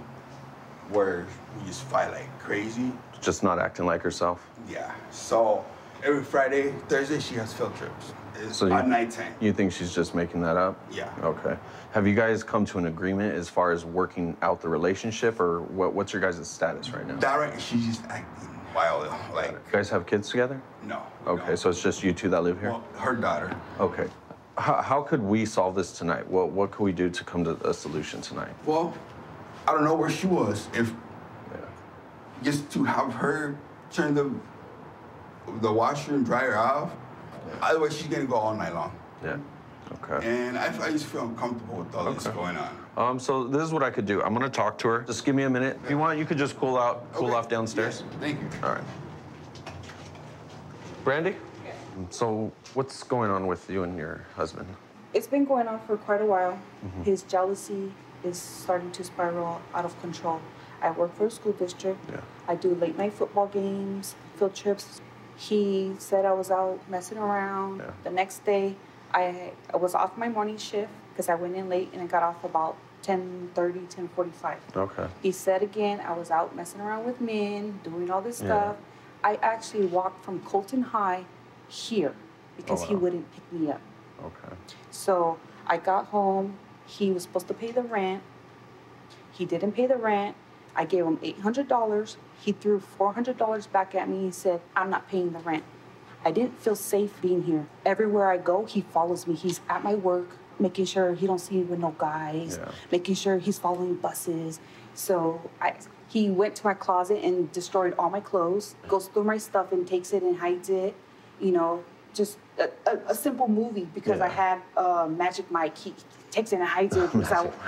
where we just fight like crazy. Just not acting like herself. Yeah. So every Friday, Thursday, she has field trips. It's at nighttime. You think she's just making that up? Yeah. Okay. Have you guys come to an agreement as far as working out the relationship, or what's your guys' status right now? That right, she's just acting wild. Like, you guys have kids together? no. Okay, so it's just you two that live here? Well, her daughter. Okay. How could we solve this tonight? What could we do to come to a solution tonight? Well, I don't know where she was. If just to have her turn the washer and dryer off, otherwise she's gonna go all night long. Yeah. Okay. And I just feel uncomfortable with all this going on. So this is what I could do. I'm gonna talk to her. Just give me a minute. If you want, you could just cool off downstairs. Yes, thank you. All right. Brandy? So what's going on with you and your husband? It's been going on for quite a while. Mhm. His jealousy is starting to spiral out of control. I work for a school district. Yeah. I do late night football games, field trips. He said I was out messing around. Yeah. The next day, I was off my morning shift because I went in late and I got off about 10:30, 10:45. Okay. He said again, I was out messing around with men, doing all this Yeah. stuff. I actually walked from Colton High here because he wow. wouldn't pick me up. Okay. So I got home. He was supposed to pay the rent. He didn't pay the rent. I gave him $800. He threw $400 back at me and said, I'm not paying the rent. I didn't feel safe being here. Everywhere I go, he follows me. He's at my work, making sure he don't see me with no guys, making sure he's following buses. So he went to my closet and destroyed all my clothes, goes through my stuff and takes it and hides it. You know, just a simple movie because I had Magic Mike. He takes it and hides it.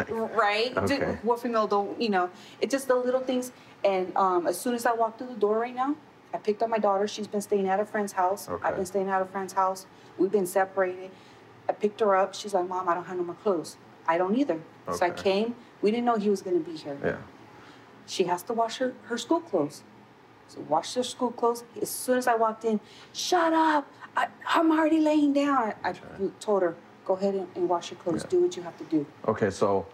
Right? Okay. What female don't, you know, it's just the little things. And as soon as I walk through the door right now, I picked up my daughter. She's been staying at a friend's house. Okay. I've been staying at a friend's house. We've been separated. I picked her up. She's like, Mom, I don't have no more clothes. I don't either. So I came. We didn't know he was going to be here. Yeah. She has to wash her school clothes. So washed her school clothes. As soon as I walked in, shut up. I'm already laying down. I told her, go ahead and wash your clothes. Do what you have to do. Okay, so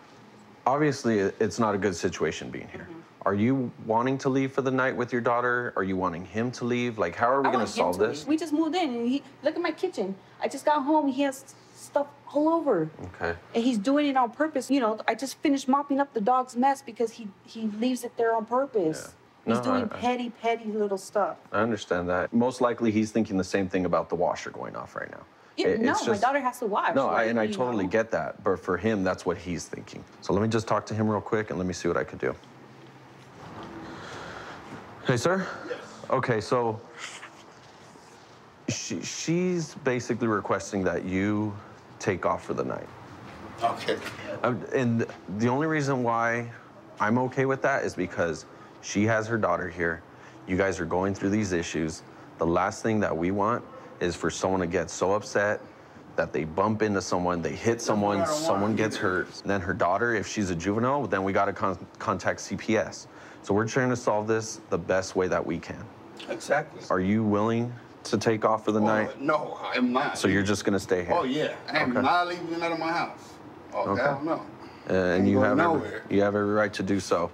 obviously it's not a good situation being here. Are you wanting to leave for the night with your daughter? Are you wanting him to leave? Like, how are we going to solve this? We just moved in, and look at my kitchen. I just got home, and he has stuff all over. Okay. And he's doing it on purpose. You know, I just finished mopping up the dog's mess because he leaves it there on purpose. Yeah. He's doing petty little stuff. I understand that. Most likely he's thinking the same thing about the washer going off right now. Yeah, my daughter has to wash. No, right? I totally get that. But for him, that's what he's thinking. So let me just talk to him real quick, and let me see what I could do. Hey, sir? Yes. Okay, so she's basically requesting that you take off for the night. Okay. And the only reason why I'm okay with that is because she has her daughter here. You guys are going through these issues. The last thing that we want is for someone to get so upset that they bump into someone, they hit someone, someone gets hurt. Then her daughter, if she's a juvenile, then we gotta contact CPS. So we're trying to solve this the best way that we can. Exactly. Are you willing to take off for the night? No, I am not. So you're just gonna stay here? Oh, yeah. I am not leaving out of my house. Oh, hell no. And you have nowhere. you have every right to do so.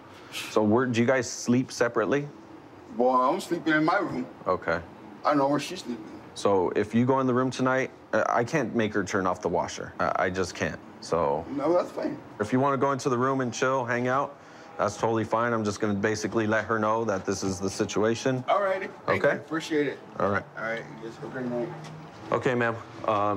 So do you guys sleep separately? Boy, I'm sleeping in my room. Okay. I know where she's sleeping. So if you go in the room tonight, I can't make her turn off the washer. I just can't. So. No, that's fine. If you want to go into the room and chill, hang out, that's totally fine. I'm just going to basically let her know that this is the situation. All righty. Okay. Appreciate it. All right. All right. You guys have a great night. Okay, ma'am.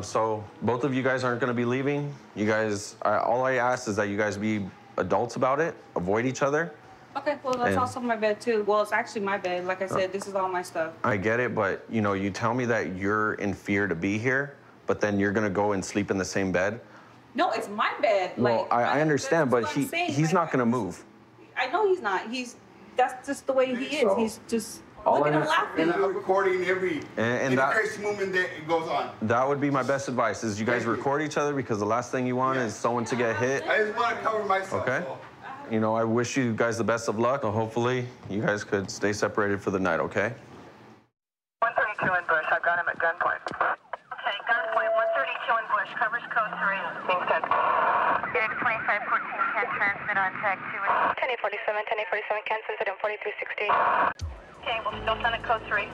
So both of you guys aren't going to be leaving. You guys, all I ask is that you guys be adults about it, avoid each other. Okay, well, that's also my bed, too. Well, it's actually my bed. Like I said, this is all my stuff. I get it, but, you know, you tell me that you're in fear to be here, but then you're going to go and sleep in the same bed. No, it's my bed. Well, I understand, but he's not going to move. I know he's not. That's just the way he is. He's just, look at him laughing. And I'm recording every that, crazy movement that it goes on. That would be my best advice, is you guys record each other, because the last thing you want is someone to get hit. I just want to cover myself. Okay. You know, I wish you guys the best of luck. So hopefully, you guys could stay separated for the night, okay? 132 in Bush. I've got him at gunpoint. Okay, gunpoint. 132 in Bush. Covers code 3. Being sent. Unit 2514 can transmit on tag 2. 1047 can send it in 4360. Okay, we'll still send it code 3.